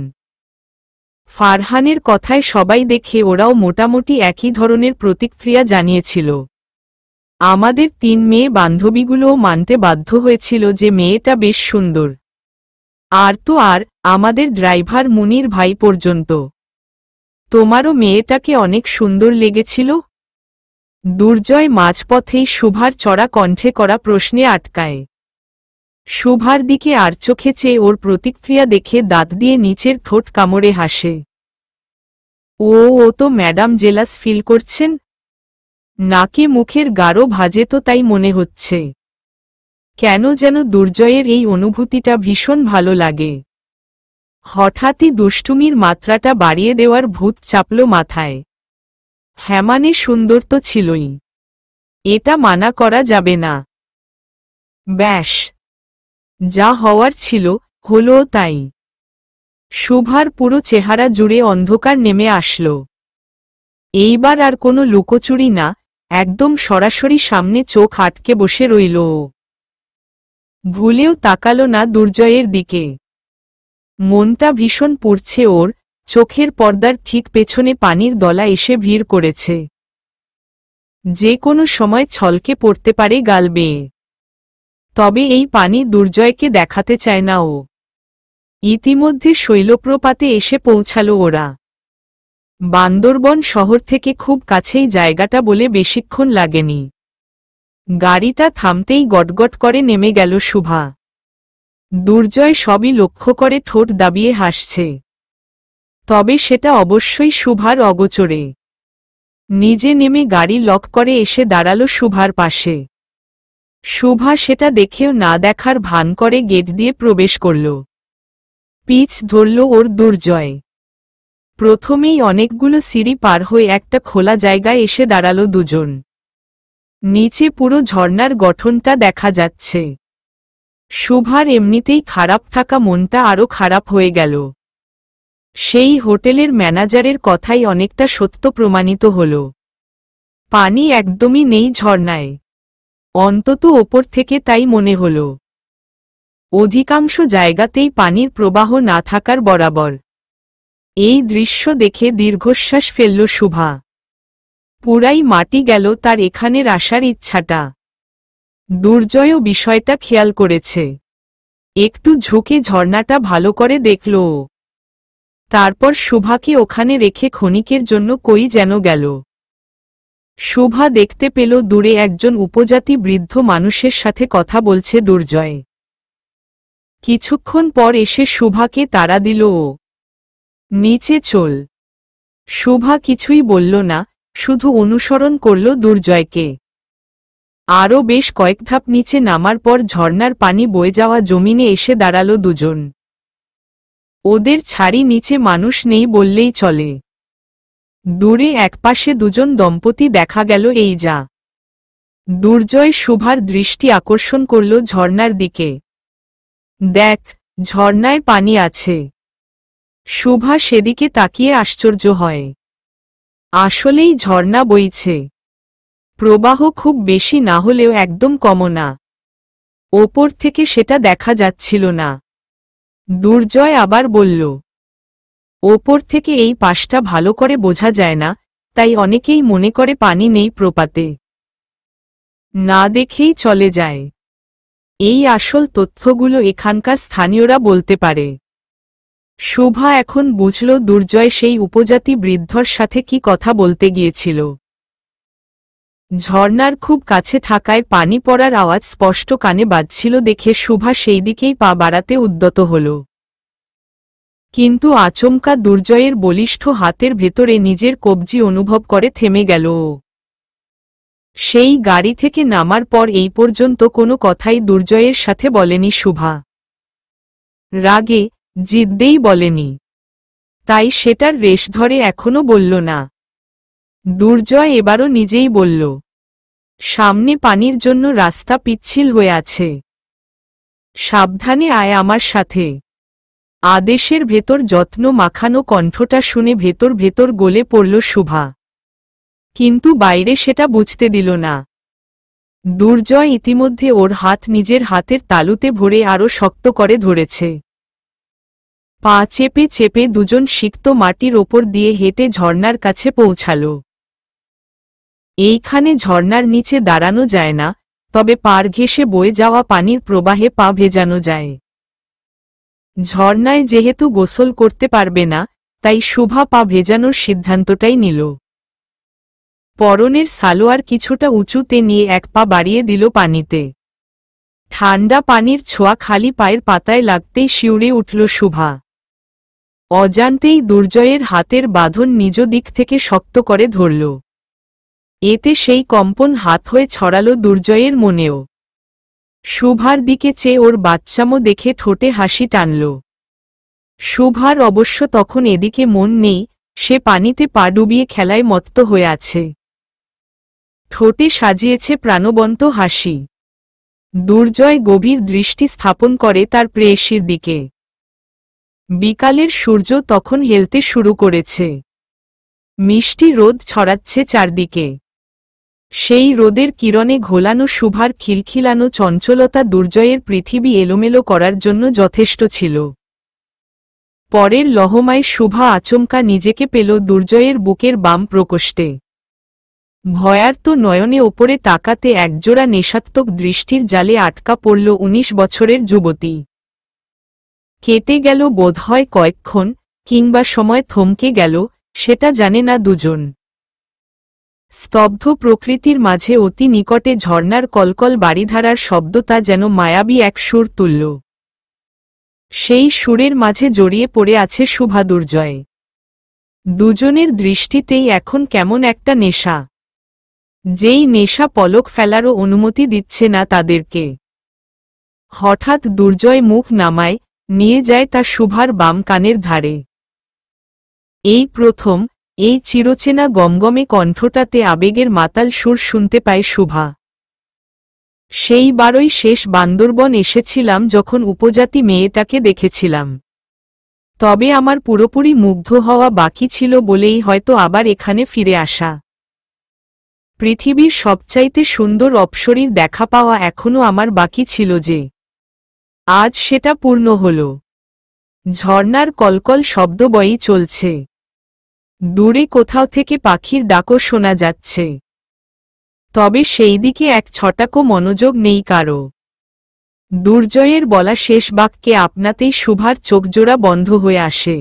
ফারহানের কথায় সবাই দেখে ওরাও মোটামুটি একই ধরনের প্রতিক্রিয়া জানিয়েছিল। আমাদের 3 মেয়ে বান্ধবীগুলোও মানতে বাধ্য হয়েছিল যে মেয়েটা বেশ সুন্দর। আর তো আর, আমাদের ড্রাইভার মুনির ভাই পর্যন্ত। তোমারও মেয়েটাকে অনেক সুন্দর লেগেছিল? দুর্জয় মাঝপথেই শুভার চড়া কণ্ঠে করা প্রশ্নে আটকায়। শুভার দিকে আর চোখে চেয়ে ওর প্রতিক্রিয়া দেখে দাঁত দিয়ে নিচের ঠোঁট কামড়ে হাসে। ও তো ম্যাডাম জেলাস ফিল করছেন? নাকে মুখের গাঢ় ভাঁজে তো তাই মনে হচ্ছে। কেন যেন দুর্জয়ের এই অনুভূতিটা ভীষণ ভালো লাগে। হঠাৎই দুষ্টুমির মাত্রাটা বাড়িয়ে দেওয়ার ভূত চাপল মাথায়। হ্যাঁ মানে সুন্দর তো ছিলই, এটা মানা করা যাবে না। ব্যাস, যা হওয়ার ছিল হলো তাই। শুভার পুরো চেহারা জুড়ে অন্ধকার নেমে আসলো। এইবার আর কোনো লুকোচুরি না, একদম সরাসরি সামনে চোখ আটকে বসে রইল ও। ভুলেও তাকালো না দুর্জয়ের দিকে। মনটা ভীষণ পুড়ছে ওর, চোখের পর্দার ঠিক পেছনে পানির দলা এসে ভিড় করেছে। যে কোনো সময় ছলকে পড়তে পারে গাল বেয়ে। তবে এই পানি দুর্জয়কে দেখাতে চায় না ও। ইতিমধ্যে শৈলপ্রপাতে এসে পৌঁছালো ওরা। বান্দরবন শহর থেকে খুব কাছেই জায়গাটা বলে বেশিক্ষণ লাগেনি। গাড়িটা থামতেই গটগট করে নেমে গেল শুভা। দুর্জয় সবই লক্ষ্য করে ঠোঁট দাবিয়ে হাসছে। তবে সেটা অবশ্যই শুভার অগোচরে। নিজে নেমে গাড়ি লক করে এসে দাঁড়ালো শুভার পাশে। শুভা সেটা দেখেও না দেখার ভান করে গেট দিয়ে প্রবেশ করল। পিচ ধরল ওর দুর্জয়। প্রথমেই অনেকগুলো সিঁড়ি পার হয়ে একটা খোলা জায়গায় এসে দাঁড়ালো দুজন। নিচে পুরো ঝর্ণার গঠনটা দেখা যাচ্ছে। শুভার এমনিতেই খারাপ থাকা মনটা আরও খারাপ হয়ে গেল। সেই হোটেলের ম্যানেজারের কথাই অনেকটা সত্য প্রমাণিত হল। পানি একদমই নেই ঝর্ণায়, অন্তত ওপর থেকে তাই মনে হল। অধিকাংশ জায়গাতেই পানির প্রবাহ না থাকার বরাবর। এই দৃশ্য দেখে দীর্ঘশ্বাস ফেলল শুভা। পুরাই মাটি গেল তার এখানের আসার ইচ্ছাটা। দুর্জয়ও বিষয়টা খেয়াল করেছে। একটু ঝুঁকে ঝর্ণাটা ভালো করে দেখল ও। তারপর শুভাকে ওখানে রেখে ক্ষণিকের জন্য কই যেন গেল। শুভা দেখতে পেল দূরে একজন উপজাতি বৃদ্ধ মানুষের সাথে কথা বলছে দুর্জয়। কিছুক্ষণ পর এসে শুভাকে তাড়া দিল ও। নিচে চল। শুভা কিছুই বলল না, শুধু অনুসরণ করল দুর্জয়কে। আরও বেশ কয়েক ধাপ নিচে নামার পর ঝর্ণার পানি বয়ে যাওয়া জমিনে এসে দাঁড়ালো দুজন। ওদের ছাড়ি নিচে মানুষ নেই বললেই চলে। দূরে একপাশে দুজন দম্পতি দেখা গেল। এই যা। দুর্জয় শুভার দৃষ্টি আকর্ষণ করল ঝর্ণার দিকে। দেখ, ঝর্ণায় পানি আছে। শুভা সেদিকে তাকিয়ে আশ্চর্য হয়। আসলেই ঝর্ণা বইছে। প্রবাহ খুব বেশি না হলেও একদম কমও না। ওপর থেকে সেটা দেখা যাচ্ছিল না। দুর্জয় আবার বলল, ওপর থেকে এই পাশটা ভালো করে বোঝা যায় না, তাই অনেকেই মনে করে পানি নেই প্রপাতে। না দেখেই চলে যায়। এই আসল তথ্যগুলো এখানকার স্থানীয়রা বলতে পারে। শুভা এখন বুঝল দুর্জয় সেই উপজাতি বৃদ্ধর সাথে কি কথা বলতে গিয়েছিল। ঝর্ণার খুব কাছে থাকায় পানি পড়ার আওয়াজ স্পষ্ট কানে বাজছিল দেখে শুভা সেই দিকেই পা বাড়াতে উদ্যত হল। কিন্তু আচমকা দুর্জয়ের বলিষ্ঠ হাতের ভেতরে নিজের কবজি অনুভব করে থেমে গেল ও। সেই গাড়ি থেকে নামার পর এই পর্যন্ত কোনো কথাই দুর্জয়ের সাথে বলেনি শুভা। রাগে, জিদ্দেই বলেনি। তাই সেটার রেশ ধরে এখনো বলল না। দুর্জয় এবারও নিজেই বলল, সামনে পানির জন্য রাস্তা পিচ্ছিল হয়ে আছে। সাবধানে আয় আমার সাথে। আদেশের ভেতর যত্ন মাখানো কণ্ঠটা শুনে ভেতর ভেতর গলে পড়ল শুভা। কিন্তু বাইরে সেটা বুঝতে দিল না। দুর্জয় ইতিমধ্যে ওর হাত নিজের হাতের তালুতে ভরে আরও শক্ত করে ধরেছে। পা চেপে চেপে দুজন সিক্ত মাটির ওপর দিয়ে হেঁটে ঝর্ণার কাছে পৌঁছাল। এইখানে ঝর্ণার নিচে দাঁড়ানো যায় না, তবে পার ঘেঁষে বয়ে যাওয়া পানির প্রবাহে পা ভেজানো যায়। ঝর্ণায় যেহেতু গোসল করতে পারবে না, তাই শুভা পা ভেজানোর সিদ্ধান্তটাই নিল। পরনের সালোয়ার কিছুটা উঁচুতে নিয়ে এক পা বাড়িয়ে দিল পানিতে। ঠান্ডা পানির ছোঁয়া খালি পায়ের পাতায় লাগতেই শিউরে উঠল শুভা। অজান্তেই দুর্জয়ের হাতের বাঁধন নিজ দিক থেকে শক্ত করে ধরল। এতে সেই কম্পন হাত হয়ে ছড়াল দুর্জয়ের মনেও। শুভার দিকে চেয়ে ওর বাচ্চামো দেখে ঠোঁটে হাসি টানল। শুভার অবশ্য তখন এদিকে মন নেই, সে পানিতে পা ডুবিয়ে খেলায় মত্ত হয়ে আছে। ঠোঁটে সাজিয়েছে প্রাণবন্ত হাসি। দুর্জয় গভীর দৃষ্টি স্থাপন করে তার প্রেয়সীর দিকে। বিকালের সূর্য তখন হেলতে শুরু করেছে। মিষ্টি রোদ ছড়াচ্ছে চারদিকে। সেই রোদের কিরণে ঘোলানো শুভার খিলখিলানো চঞ্চলতা দুর্জয়ের পৃথিবী এলোমেলো করার জন্য যথেষ্ট ছিল। পরের লহমায় শুভা আচমকা নিজেকে পেল দুর্জয়ের বুকের বাম প্রকোষ্ঠে। ভয়ার্ত নয়নে ওপরে তাকাতে একজোড়া নেশাত্মক দৃষ্টির জালে আটকা পড়ল ১৯ বছরের যুবতী। কেটে গেল বোধহয় কয়েকক্ষণ, কিংবা সময় থমকে গেল, সেটা জানে না দুজন। স্তব্ধ প্রকৃতির মাঝে অতি নিকটে ঝর্ণার কলকল বাড়িধারার শব্দটা যেন মায়াবী এক সুর তুলল। সেই সুরের মাঝে জড়িয়ে পড়ে আছে শুভা দুর্জয়। দুজনের দৃষ্টিতেই এখন কেমন একটা নেশা, যেই নেশা পলক ফেলারও অনুমতি দিচ্ছে না তাদেরকে। হঠাৎ দুর্জয় মুখ নামায়, নিয়ে যায় তা শুভার বাম কানের ধারে। এই প্রথম এই চিরচেনা গমগমে কণ্ঠটাতে আবেগের মাতাল সুর শুনতে পায় শুভা। সেইবারই শেষ বান্দরবন এসেছিলাম যখন উপজাতি মেয়েটাকে দেখেছিলাম। তবে আমার পুরোপুরি মুগ্ধ হওয়া বাকি ছিল বলেই হয়তো আবার এখানে ফিরে আসা। পৃথিবীর সবচাইতে সুন্দর অপ্সরীর দেখা পাওয়া এখনো আমার বাকি ছিল যে, আজ সেটা পূর্ণ হল। ঝর্ণার কলকল শব্দ বয়েই চলছে। দূরে কোথাও থেকে পাখির ডাকও শোনা যাচ্ছে। তবে সেই দিকে এক ছটাকও মনোযোগ নেই কারো। দুর্জয়ের বলা শেষ বাক্যে আপনাতেই শুভার চোখজোড়া বন্ধ হয়ে আসে।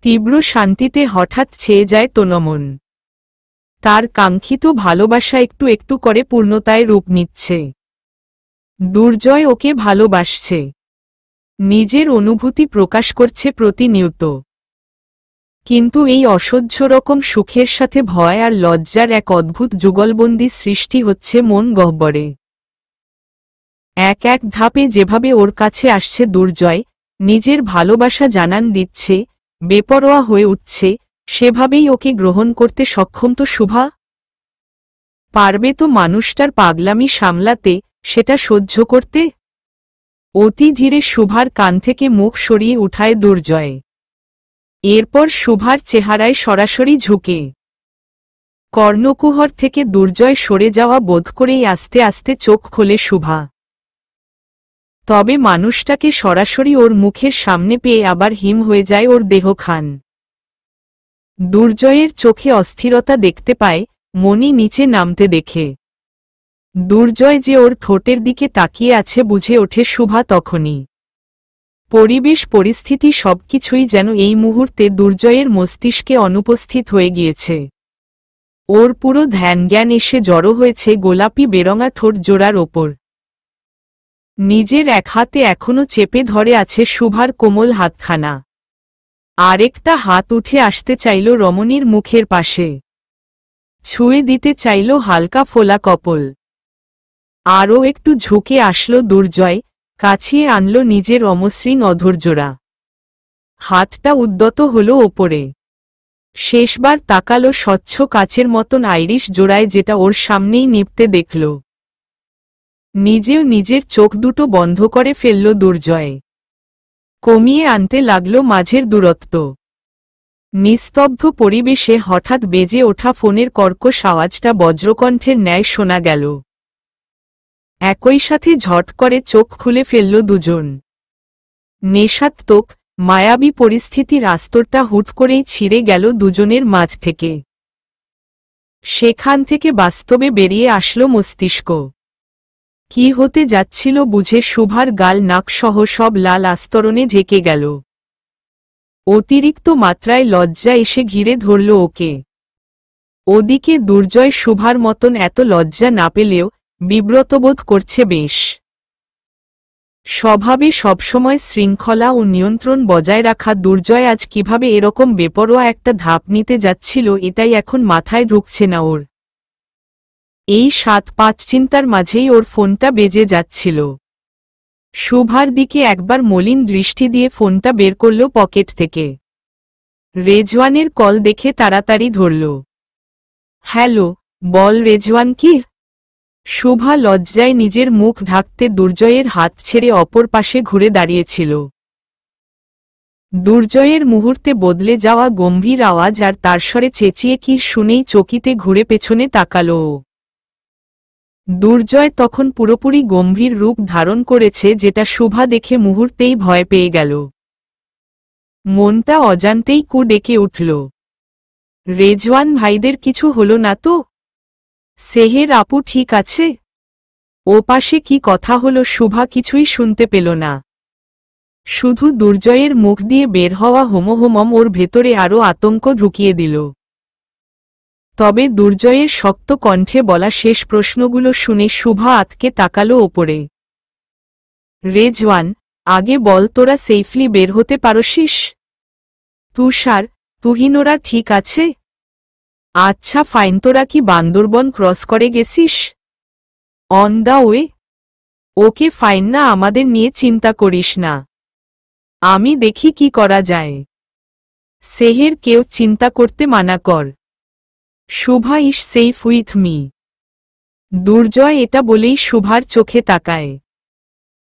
তীব্র শান্তিতে হঠাৎ ছেয়ে যায় তনমন। তার কাঙ্ক্ষিত ভালোবাসা একটু একটু করে পূর্ণতায় রূপ নিচ্ছে। দুর্জয় ওকে ভালোবাসছে, নিজের অনুভূতি প্রকাশ করছে প্রতিনিয়ত। কিন্তু এই অসহ্য রকম সুখের সাথে ভয় আর লজ্জার এক অদ্ভুত যুগলবন্দি সৃষ্টি হচ্ছে মন গহ্বরে। এক এক ধাপে যেভাবে ওর কাছে আসছে দুর্জয়, নিজের ভালোবাসা জানান দিচ্ছে, বেপরোয়া হয়ে উঠছে, সেভাবেই ওকে গ্রহণ করতে সক্ষম তো শুভা? পারবে তো মানুষটার পাগলামি সামলাতে, সেটা সহ্য করতে? অতি ধীরে শুভার কান থেকে মুখ সরিয়ে উঠায় দুর্জয়। এরপর শুভার চেহারায় সরাসরি ঝুঁকে। কর্ণকুহর থেকে দুর্জয় সরে যাওয়া বোধ করেই আস্তে আস্তে চোখ খোলে শুভা। তবে মানুষটাকে সরাসরি ওর মুখের সামনে পেয়ে আবার হিম হয়ে যায় ওর দেহখান। দুর্জয়ের চোখে অস্থিরতা দেখতে পায়, মনি নিচে নামতে দেখে। দুর্জয় যে ওর ঠোঁটের দিকে তাকিয়ে আছে বুঝে ওঠে শুভা তখনই। পরিবেশ পরিস্থিতি সবকিছুই যেন এই মুহূর্তে দুর্জয়ের মস্তিষ্কে অনুপস্থিত হয়ে গিয়েছে। ওর পুরো ধ্যানজ্ঞান এসে জড়ো হয়েছে গোলাপি বেরঙা ঠোঁট জোড়ার ওপর। নিজের এক হাতে এখনো চেপে ধরে আছে শুভার কোমল হাতখানা। আরেকটা হাত উঠে আসতে চাইল রমণীর মুখের পাশে। ছুঁয়ে দিতে চাইল হালকা ফোলা কপল। আরও একটু ঝুঁকে আসল দুর্জয়, কাছিয়ে আনল নিজের অমসৃণ অধৈর্যরা। হাতটা উদ্যত হল ওপরে। শেষবার তাকালো স্বচ্ছ কাচের মতন আইরিশ জোড়ায় যেটা ওর সামনেই নিপতে দেখল। নিজেও নিজের চোখ দুটো বন্ধ করে ফেলল দুর্জয়। কমিয়ে আনতে লাগল মাঝের দূরত্ব। নিস্তব্ধ পরিবেশে হঠাৎ বেজে ওঠা ফোনের কর্কশ আওয়াজটা বজ্রকণ্ঠের ন্যায় শোনা গেল। একই সাথে ঝট করে চোখ খুলে ফেলল দুজন। নেশাত্মক মায়াবী পরিস্থিতির আস্তরটা হুট করেই ছিঁড়ে গেল দুজনের মাঝ থেকে। সেখান থেকে বাস্তবে বেরিয়ে আসলো মস্তিষ্ক। কি হতে যাচ্ছিল বুঝে শুভার গাল নাকসহ সব লাল আস্তরণে ঢেকে গেল। অতিরিক্ত মাত্রায় লজ্জা এসে ঘিরে ধরল ওকে। ওদিকে দুর্জয় শুভার মতন এত লজ্জা না পেলেও বিব্রতবোধ করছে বেশ। স্বভাবে সবসময় শৃঙ্খলা ও নিয়ন্ত্রণ বজায় রাখা দুর্জয় আজ কিভাবে এরকম বেপরোয়া একটা ধাপ নিতে যাচ্ছিল এটাই এখন মাথায় ঢুকছে না ওর। এই ৭-৫ চিন্তার মাঝেই ওর ফোনটা বেজে যাচ্ছিল। শুভার দিকে একবার মলিন দৃষ্টি দিয়ে ফোনটা বের করল পকেট থেকে। রেজওয়ানের কল দেখে তাড়াতাড়ি ধরল। হ্যালো, বল রেজওয়ান। কি? শুভা লজ্জায় নিজের মুখ ঢাকতে দুর্জয়ের হাত ছেড়ে অপর পাশে ঘুরে দাঁড়িয়েছিল। দুর্জয়ের মুহূর্তে বদলে যাওয়া গম্ভীর আওয়াজ আর তার স্বরে চেঁচিয়ে কি শুনেই চকিতে ঘুরে পেছনে তাকাল ও। দুর্জয় তখন পুরোপুরি গম্ভীর রূপ ধারণ করেছে, যেটা শুভা দেখে মুহূর্তেই ভয় পেয়ে গেল। মনটা অজান্তেই কু ডেকে উঠল। রেজওয়ান ভাইদের কিছু হলো না তো? সেহের আপু ঠিক আছে? ও পাশে কি কথা হলো শুভা কিছুই শুনতে পেল না। শুধু দুর্জয়ের মুখ দিয়ে বের হওয়া হোমোহোমম ওর ভেতরে আরও আতঙ্ক ঢুকিয়ে দিল। তবে দুর্জয়ের শক্ত কণ্ঠে বলা শেষ প্রশ্নগুলো শুনে শুভা আতকে তাকালো ওপরে। রেজওয়ান, আগে বল তোরা সেফলি বের হতে পারছিস? তুষার, তুহিনোরা ঠিক আছে? আচ্ছা ফাইন, তোরা কি বান্দরবন ক্রস করে গেছিস? On the way? Okay fine, না আমাদের নিয়ে চিন্তা করিস না, আমি দেখি কি করা যায়। সেহের কেউ চিন্তা করতে মানা কর। শুভা ইস সেফ উইথ মি। দুর্জয় এটা বলেই শুভার চোখে তাকায়।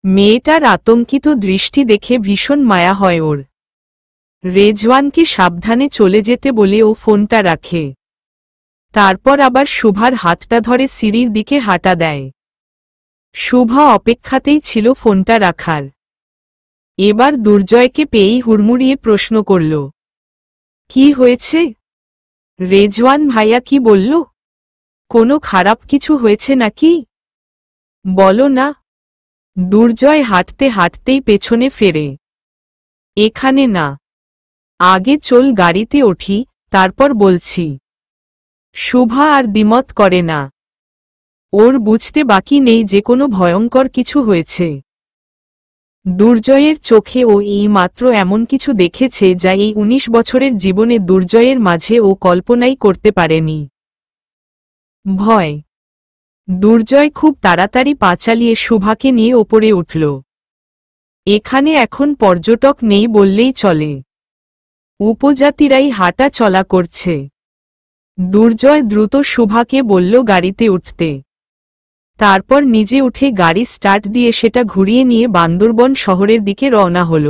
মেয়েটার আতঙ্কিত দৃষ্টি দেখে ভীষণ মায়া হয় ওর। রেজওয়ানকে সাবধানে চলে যেতে বলে ও ফোনটা রাখে। তারপর আবার শুভার হাতটা ধরে সিঁড়ির দিকে হাঁটা দেয়। শুভা অপেক্ষাতেই ছিল ফোনটা রাখার। এবার দুর্জয়কে পেয়েই হুড়মুড়িয়ে প্রশ্ন করল, কি হয়েছে? রেজওয়ান ভাইয়া কি বলল? কোনো খারাপ কিছু হয়েছে নাকি? বলো না। দুর্জয় হাঁটতে হাঁটতেই পেছনে ফেরে। এখানে না, আগে চল গাড়িতে উঠি, তারপর বলছি। শুভা আর দ্বিমত করে না। ওর বুঝতে বাকি নেই যে কোনো ভয়ঙ্কর কিছু হয়েছে। দুর্জয়ের চোখে ও এই মাত্র এমন কিছু দেখেছে যা এই ১৯ বছরের জীবনে দুর্জয়ের মাঝে ও কল্পনাই করতে পারেনি। ভয়। দুর্জয় খুব তাড়াতাড়ি পা চালিয়ে শুভাকে নিয়ে ওপরে উঠল। এখানে এখন পর্যটক নেই বললেই চলে। উপজাতিরাই হাঁটা চলা করছে। দুর্জয় দ্রুত শুভাকে বলল গাড়িতে উঠতে। তারপর নিজে উঠে গাড়ি স্টার্ট দিয়ে সেটা ঘুরিয়ে নিয়ে বান্দরবন শহরের দিকে রওনা হল।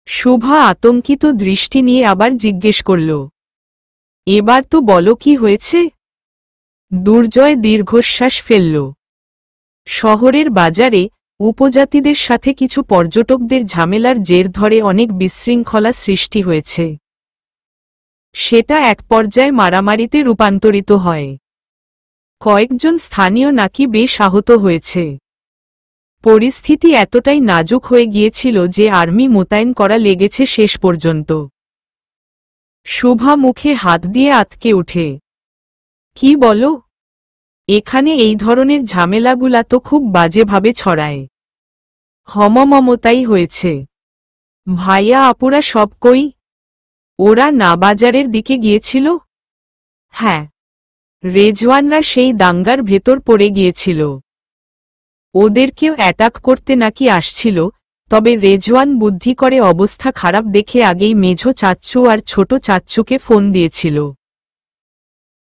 শুভা আতঙ্কিত দৃষ্টি নিয়ে আবার জিজ্ঞেস করল, এবার তো বলো কি হয়েছে? দুর্জয় দীর্ঘশ্বাস ফেলল। শহরের বাজারে উপজাতিদের সাথে কিছু পর্যটকদের ঝামেলার জের ধরে অনেক বিশৃঙ্খলা সৃষ্টি হয়েছে। সেটা এক পর্যায়ে মারামারিতে রূপান্তরিত হয়। কয়েকজন স্থানীয় নাকি বেশ আহত হয়েছে। পরিস্থিতি এতটাই নাজুক হয়ে গিয়েছিল যে আর্মি মোতায়েন করা লেগেছে শেষ পর্যন্ত। শুভা মুখে হাত দিয়ে আতকে উঠে। কি বলো? এখানে এই ধরনের ঝামেলাগুলা তো খুব বাজেভাবে ছড়ায়। হমমমতাই হয়েছে। ভাইয়া আপুরা সব কই? ওরা না বাজারের দিকে গিয়েছিল? হ্যাঁ, রেজওয়ানরা সেই দাঙ্গার ভেতর পড়ে গিয়েছিল। ওদেরকেও অ্যাটাক করতে নাকি আসছিল, তবে রেজওয়ান বুদ্ধি করে অবস্থা খারাপ দেখে আগেই মেঝো চাচ্চু আর ছোট চাচ্চুকে ফোন দিয়েছিল।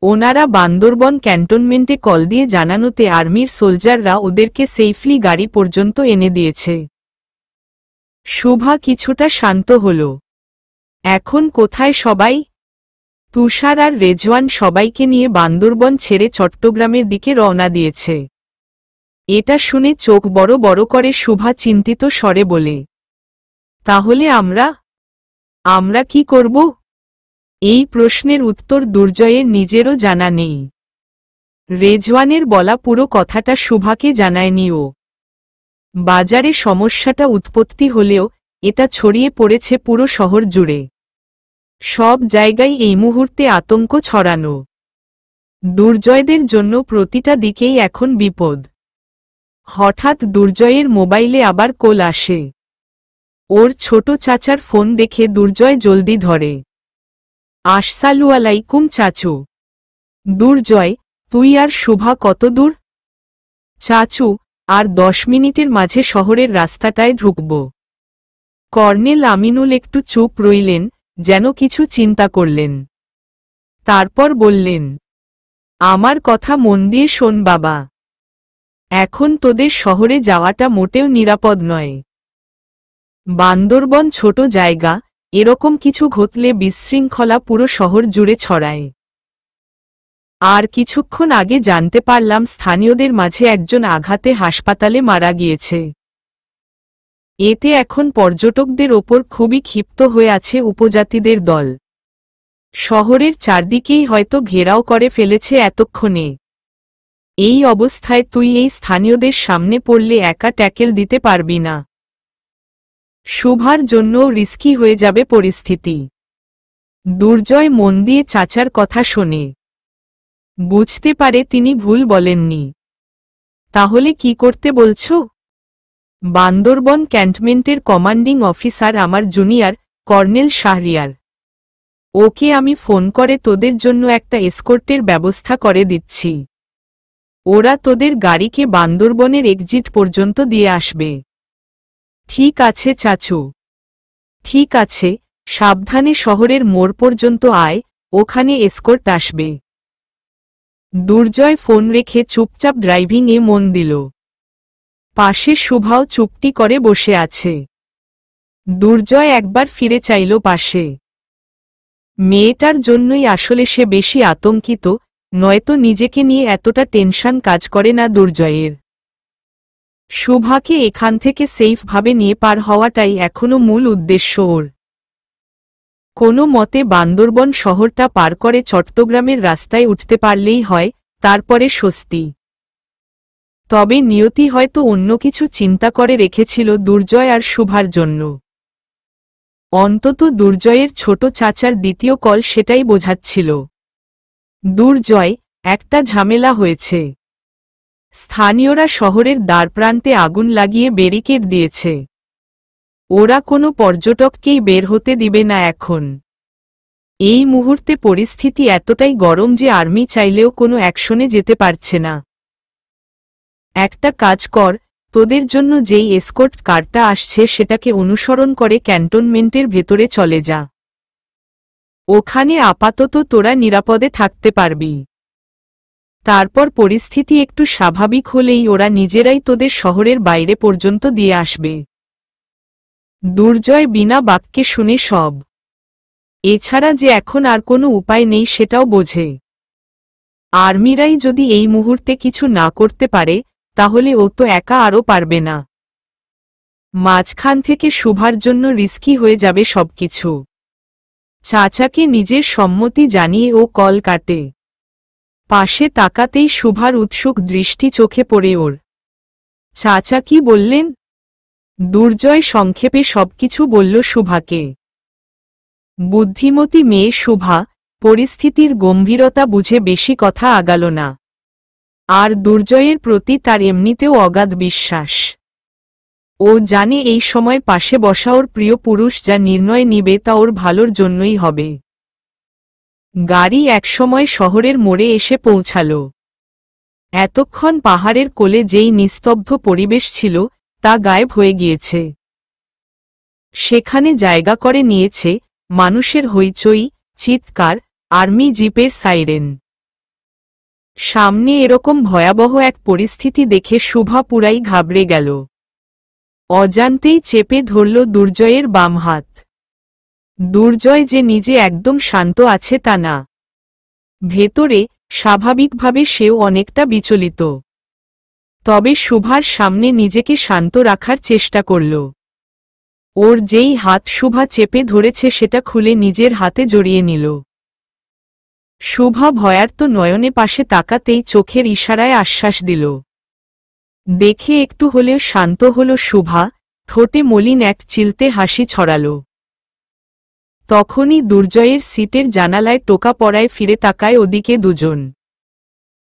ওনারা বান্দরবন ক্যান্টনমেন্টে কল দিয়ে জানানোতে আর্মির সোলজাররা ওদেরকে সেফলি গাড়ি পর্যন্ত এনে দিয়েছে। শুভা কিছুটা শান্ত হল। এখন কোথায় সবাই? তুষার আর রেজওয়ান সবাইকে নিয়ে বান্দরবন ছেড়ে চট্টগ্রামের দিকে রওনা দিয়েছে। এটা শুনে চোখ বড় বড় করে শুভা চিন্তিত স্বরে বলে, তাহলে আমরা কি করব? এই প্রশ্নের উত্তর দুর্জয়ের নিজেরও জানা নেই। রেজওয়ানের বলা পুরো কথাটা শুভাকে জানায়নি ও। বাজারে সমস্যাটা উৎপত্তি হলেও এটা ছড়িয়ে পড়েছে পুরো শহর জুড়ে। সব জায়গায় এই মুহূর্তে আতঙ্ক ছড়ানো। দুর্জয়দের জন্য প্রতিটা দিকেই এখন বিপদ। হঠাৎ দুর্জয়ের মোবাইলে আবার কল আসে। ওর ছোট চাচার ফোন দেখে দুর্জয় জলদি ধরে। আসসালামু আলাইকুম চাচু। দুর্জয়, তুই আর শুভা কত দূর? চাচু, আর 10 মিনিটের মাঝে শহরের রাস্তাটায় ঢুকব। কর্নেল আমিনুল একটু চুপ রইলেন, যেন কিছু চিন্তা করলেন। তারপর বললেন, আমার কথা মন দিয়ে শোন বাবা। এখন তোদের শহরে যাওয়াটা মোটেও নিরাপদ নয়। বান্দরবন ছোট জায়গা, এরকম কিছু ঘটলে বিশৃঙ্খলা পুরো শহর জুড়ে ছড়ায়। আর কিছুক্ষণ আগে জানতে পারলাম স্থানীয়দের মাঝে একজন আঘাতে হাসপাতালে মারা গিয়েছে। এতে এখন পর্যটকদের ওপর খুবই ক্ষিপ্ত হয়ে আছে উপজাতিদের দল। শহরের চারদিকেই হয়তো ঘেরাও করে ফেলেছে এতক্ষণে। এই অবস্থায় তুই এই স্থানীয়দের সামনে পড়লে একা ট্যাকেল দিতে পারবি না। শুভার জন্যও রিস্কি হয়ে যাবে পরিস্থিতি। দুর্জয় মন দিয়ে চাচার কথা শোনে। বুঝতে পারে তিনি ভুল বলেননি। তাহলে কি করতে বলছো? বান্দরবন ক্যান্টনমেন্টের কমান্ডিং অফিসার আমার জুনিয়র, কর্নেল শাহরিয়ার। ওকে আমি ফোন করে তোদের জন্য একটা এসকর্টের ব্যবস্থা করে দিচ্ছি। ওরা তোদের গাড়িকে বান্দরবনের এক্সিট পর্যন্ত দিয়ে আসবে। ঠিক আছে চাচু। ঠিক আছে, সাবধানে শহরের মোড় পর্যন্ত আয়, ওখানে এসকর্ট আসবে। দুর্জয় ফোন রেখে চুপচাপ ড্রাইভিংয়ে মন দিল। পাশে শুভাও চুপটি করে বসে আছে। দুর্জয় একবার ফিরে চাইল পাশে। মেয়েটার জন্যই আসলে সে বেশি আতঙ্কিত, নয়তো নিজেকে নিয়ে এতটা টেনশন কাজ করে না দুর্জয়ের। শুভাকে এখান থেকে সেফভাবে নিয়ে পার হওয়াটাই এখনো মূল উদ্দেশ্য ওর। কোনো মতে বান্দরবন শহরটা পার করে চট্টগ্রামের রাস্তায় উঠতে পারলেই হয়, তারপরে স্বস্তি। তবে নিয়তি হয়তো অন্য কিছু চিন্তা করে রেখেছিল দুর্জয় আর শুভার জন্য। অন্তত দুর্জয়ের ছোট চাচার দ্বিতীয় কল সেটাই বোঝাচ্ছিল। দুর্জয়, একটা ঝামেলা হয়েছে। স্থানীয়রা শহরের দ্বারপ্রান্তে আগুন লাগিয়ে ব্যারিকেড দিয়েছে। ওরা কোনো পর্যটককেই বের হতে দিবে না এখন। এই মুহূর্তে পরিস্থিতি এতটাই গরম যে আর্মি চাইলেও কোনো অ্যাকশনে যেতে পারছে না। একটা কাজ কর, তোদের জন্য যেই এসকর্ট কারটা আসছে সেটাকে অনুসরণ করে ক্যান্টনমেন্টের ভেতরে চলে যা। ওখানে আপাতত তোরা নিরাপদে থাকতে পারবি। তারপর পরিস্থিতি একটু স্বাভাবিক হলেই ওরা নিজেরাই তোদের শহরের বাইরে পর্যন্ত দিয়ে আসবে। দুর্জয় বিনা বাক্যে শুনে সব। এছাড়া যে এখন আর কোনো উপায় নেই সেটাও বোঝে। আর্মিরাই যদি এই মুহূর্তে কিছু না করতে পারে, তাহলে ও তো একা আরও পারবে না। মাঝখান থেকে শুভার জন্য রিস্কি হয়ে যাবে সবকিছু। চাচাকে নিজের সম্মতি জানিয়ে ও কল কাটে। পাশে তাকাতেই শুভার উৎসুক দৃষ্টি চোখে পড়ে ওর। চাচা কি বললেন? দুর্জয় সংক্ষেপে সবকিছু বলল শুভাকে। বুদ্ধিমতী মেয়ে শুভা পরিস্থিতির গম্ভীরতা বুঝে বেশি কথা আগাল না। আর দুর্জয়ের প্রতি তার এমনিতেও অগাধ বিশ্বাস। ও জানে এই সময় পাশে বসা ওর প্রিয় পুরুষ যা নির্ণয় নিবে তা ওর ভালোর জন্যই হবে। গাড়ি একসময় শহরের মোড়ে এসে পৌঁছাল। এতক্ষণ পাহাড়ের কোলে যেই নিস্তব্ধ পরিবেশ ছিল তা গায়েব হয়ে গিয়েছে। সেখানে জায়গা করে নিয়েছে মানুষের হইচই, চিৎকার, আর্মি জিপের সাইরেন। সামনে এরকম ভয়াবহ এক পরিস্থিতি দেখে শুভা পুরাই ঘাবড়ে গেল। অজান্তেই চেপে ধরল দুর্জয়ের বাম হাত। দুর্জয় যে নিজে একদম শান্ত আছে তা না। ভেতরে স্বাভাবিকভাবে সেও অনেকটা বিচলিত। তবে শুভার সামনে নিজেকে শান্ত রাখার চেষ্টা করল। ওর যেই হাত শুভা চেপে ধরেছে সেটা খুলে নিজের হাতে জড়িয়ে নিল। শুভা ভয়ার্ত নয়নে পাশে তাকাতেই চোখের ইশারায় আশ্বাস দিল। দেখে একটু হলেও শান্ত হল শুভা, ঠোঁটে মলিন এক চিলতে হাসি ছড়াল। তখনই দুর্জয়ের সিটের জানালায় টোকা পড়ায় ফিরে তাকায় ওদিকে দুজন।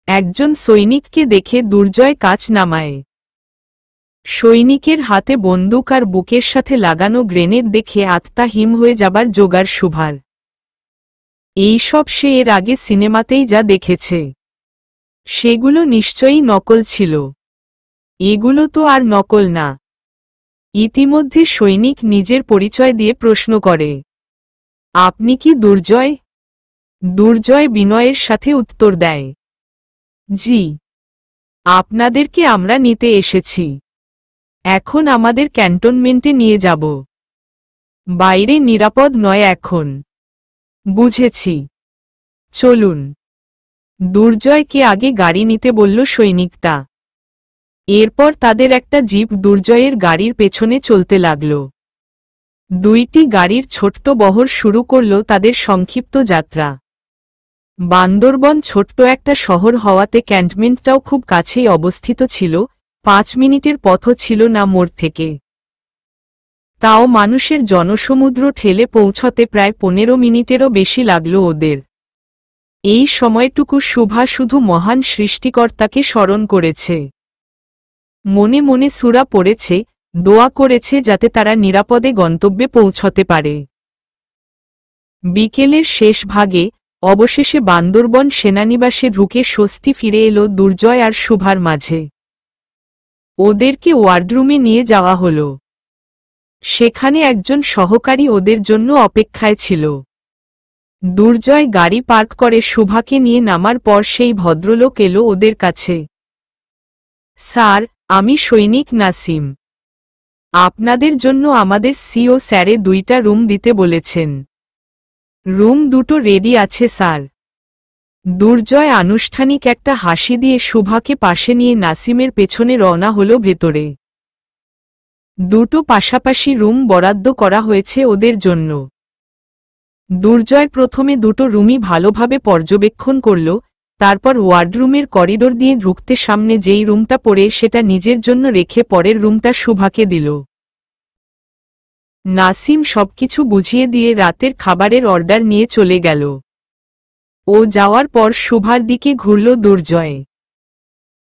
একজন সৈনিককে দেখে দুর্জয় কাচ নামায়। সৈনিকের হাতে বন্দুক আর বুকের সাথে লাগানো গ্রেনেড দেখে আত্মা হিম হয়ে যাবার জোগাড় শুভার। এইসব সে এর আগে সিনেমাতেই যা দেখেছে, সেগুলো নিশ্চয়ই নকল ছিল। এগুলো তো আর নকল না। ইতিমধ্যে সৈনিক নিজের পরিচয় দিয়ে প্রশ্ন করে, আপনি কি দুর্জয়? দুর্জয় বিনয়ের সাথে উত্তর দেয়, জি, আপনাদেরকে আমরা নিতে এসেছি। এখন আমাদের ক্যান্টনমেন্টে নিয়ে যাব। বাইরে নিরাপদ নয় এখন। বুঝেছি, চলুন। দুর্জয়কে আগে গাড়ি নিতে বলল সৈনিকটা। এরপর তাদের একটা জিপ দুর্জয়ের গাড়ির পেছনে চলতে লাগল। দুইটি গাড়ির ছোট্ট বহর শুরু করল তাদের সংক্ষিপ্ত যাত্রা। বান্দরবন ছোট্ট একটা শহর হওয়াতে ক্যান্টনমেন্টটাও খুব কাছেই অবস্থিত ছিল, 5 মিনিটের পথও ছিল না মোড় থেকে। তাও মানুষের জনসমুদ্র ঠেলে পৌঁছতে প্রায় 15 মিনিটেরও বেশি লাগল ওদের। এই সময়টুকু শুভা শুধু মহান সৃষ্টিকর্তাকে স্মরণ করেছে। মনে মনে সূরা পড়েছে, দোয়া করেছে যাতে তারা নিরাপদে গন্তব্যে পৌঁছতে পারে। বিকেলের শেষ ভাগে অবশেষে বান্দরবন সেনানিবাসে ঢুকে স্বস্তি ফিরে এলো দুর্জয় আর শুভার মাঝে। ওদেরকে ওয়ার্ডরুমে নিয়ে যাওয়া হল। সেখানে একজন সহকারী ওদের জন্য অপেক্ষায় ছিল। দুর্জয় গাড়ি পার্ক করে শুভাকে নিয়ে নামার পর সেই ভদ্রলোক এলো ওদের কাছে। স্যার, আমি সৈনিক নাসিম। আপনাদের জন্য আমাদের সিও স্যারে 2টা রুম দিতে বলেছেন। রুম দুটো রেডি আছে স্যার। দুর্জয় আনুষ্ঠানিক একটা হাসি দিয়ে শুভাকে পাশে নিয়ে নাসিমের পেছনে রওনা হল ভেতরে। দুটো পাশাপাশি রুম বরাদ্দ করা হয়েছে ওদের জন্য। দুর্জয় প্রথমে দুটো রুমই ভালোভাবে পর্যবেক্ষণ করল, তারপর ওয়ার্ডরুমের করিডোর দিয়ে ঢুকতে সামনে যেই রুমটা পড়ে সেটা নিজের জন্য রেখে পরের রুমটা শুভাকে দিল। নাসিম সবকিছু বুঝিয়ে দিয়ে রাতের খাবারের অর্ডার নিয়ে চলে গেল। ও যাওয়ার পর শুভার দিকে ঘুরল দুর্জয়।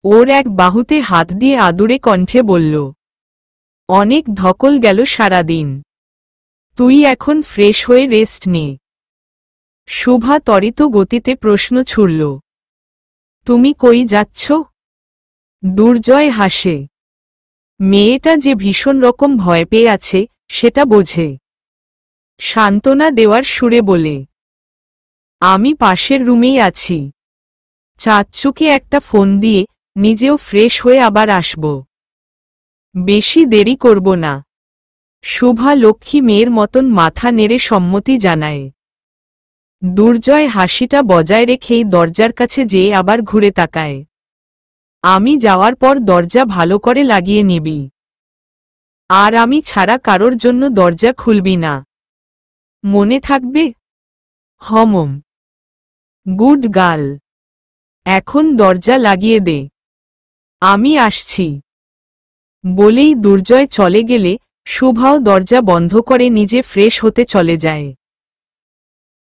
ওর এক বাহুতে হাত দিয়ে আদুরে কণ্ঠে বলল, অনেক ধকল গেল সারাদিন। তুই এখন ফ্রেশ হয়ে রেস্ট নে। শুভা ত্বরিত গতিতে প্রশ্ন ছুড়ল, তুমি কই যাচ্ছ? দুর্জয় হাসে। মেয়েটা যে ভীষণ রকম ভয় পেয়ে আছে সেটা বোঝে। সান্ত্বনা দেওয়ার সুরে বলে, আমি পাশের রুমেই আছি। চাচ্চুকে একটা ফোন দিয়ে নিজেও ফ্রেশ হয়ে আবার আসব। বেশি দেরি করব না। শুভা লক্ষ্মী মেয়ের মতন মাথা নেড়ে সম্মতি জানায়। দুর্জয় হাসিটা বজায় রেখেই দরজার কাছে যেয়ে আবার ঘুরে তাকায়। আমি যাওয়ার পর দরজা ভালো করে লাগিয়ে নিবি। আর আমি ছাড়া কারোর জন্য দরজা খুলবি না। মনে থাকবে? হমম। Good girl. এখন দরজা লাগিয়ে দে। আমি আসছি। বলেই দুর্জয় চলে গেলে শুভাও দরজা বন্ধ করে নিজে ফ্রেশ হতে চলে যায়।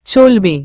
চলবে।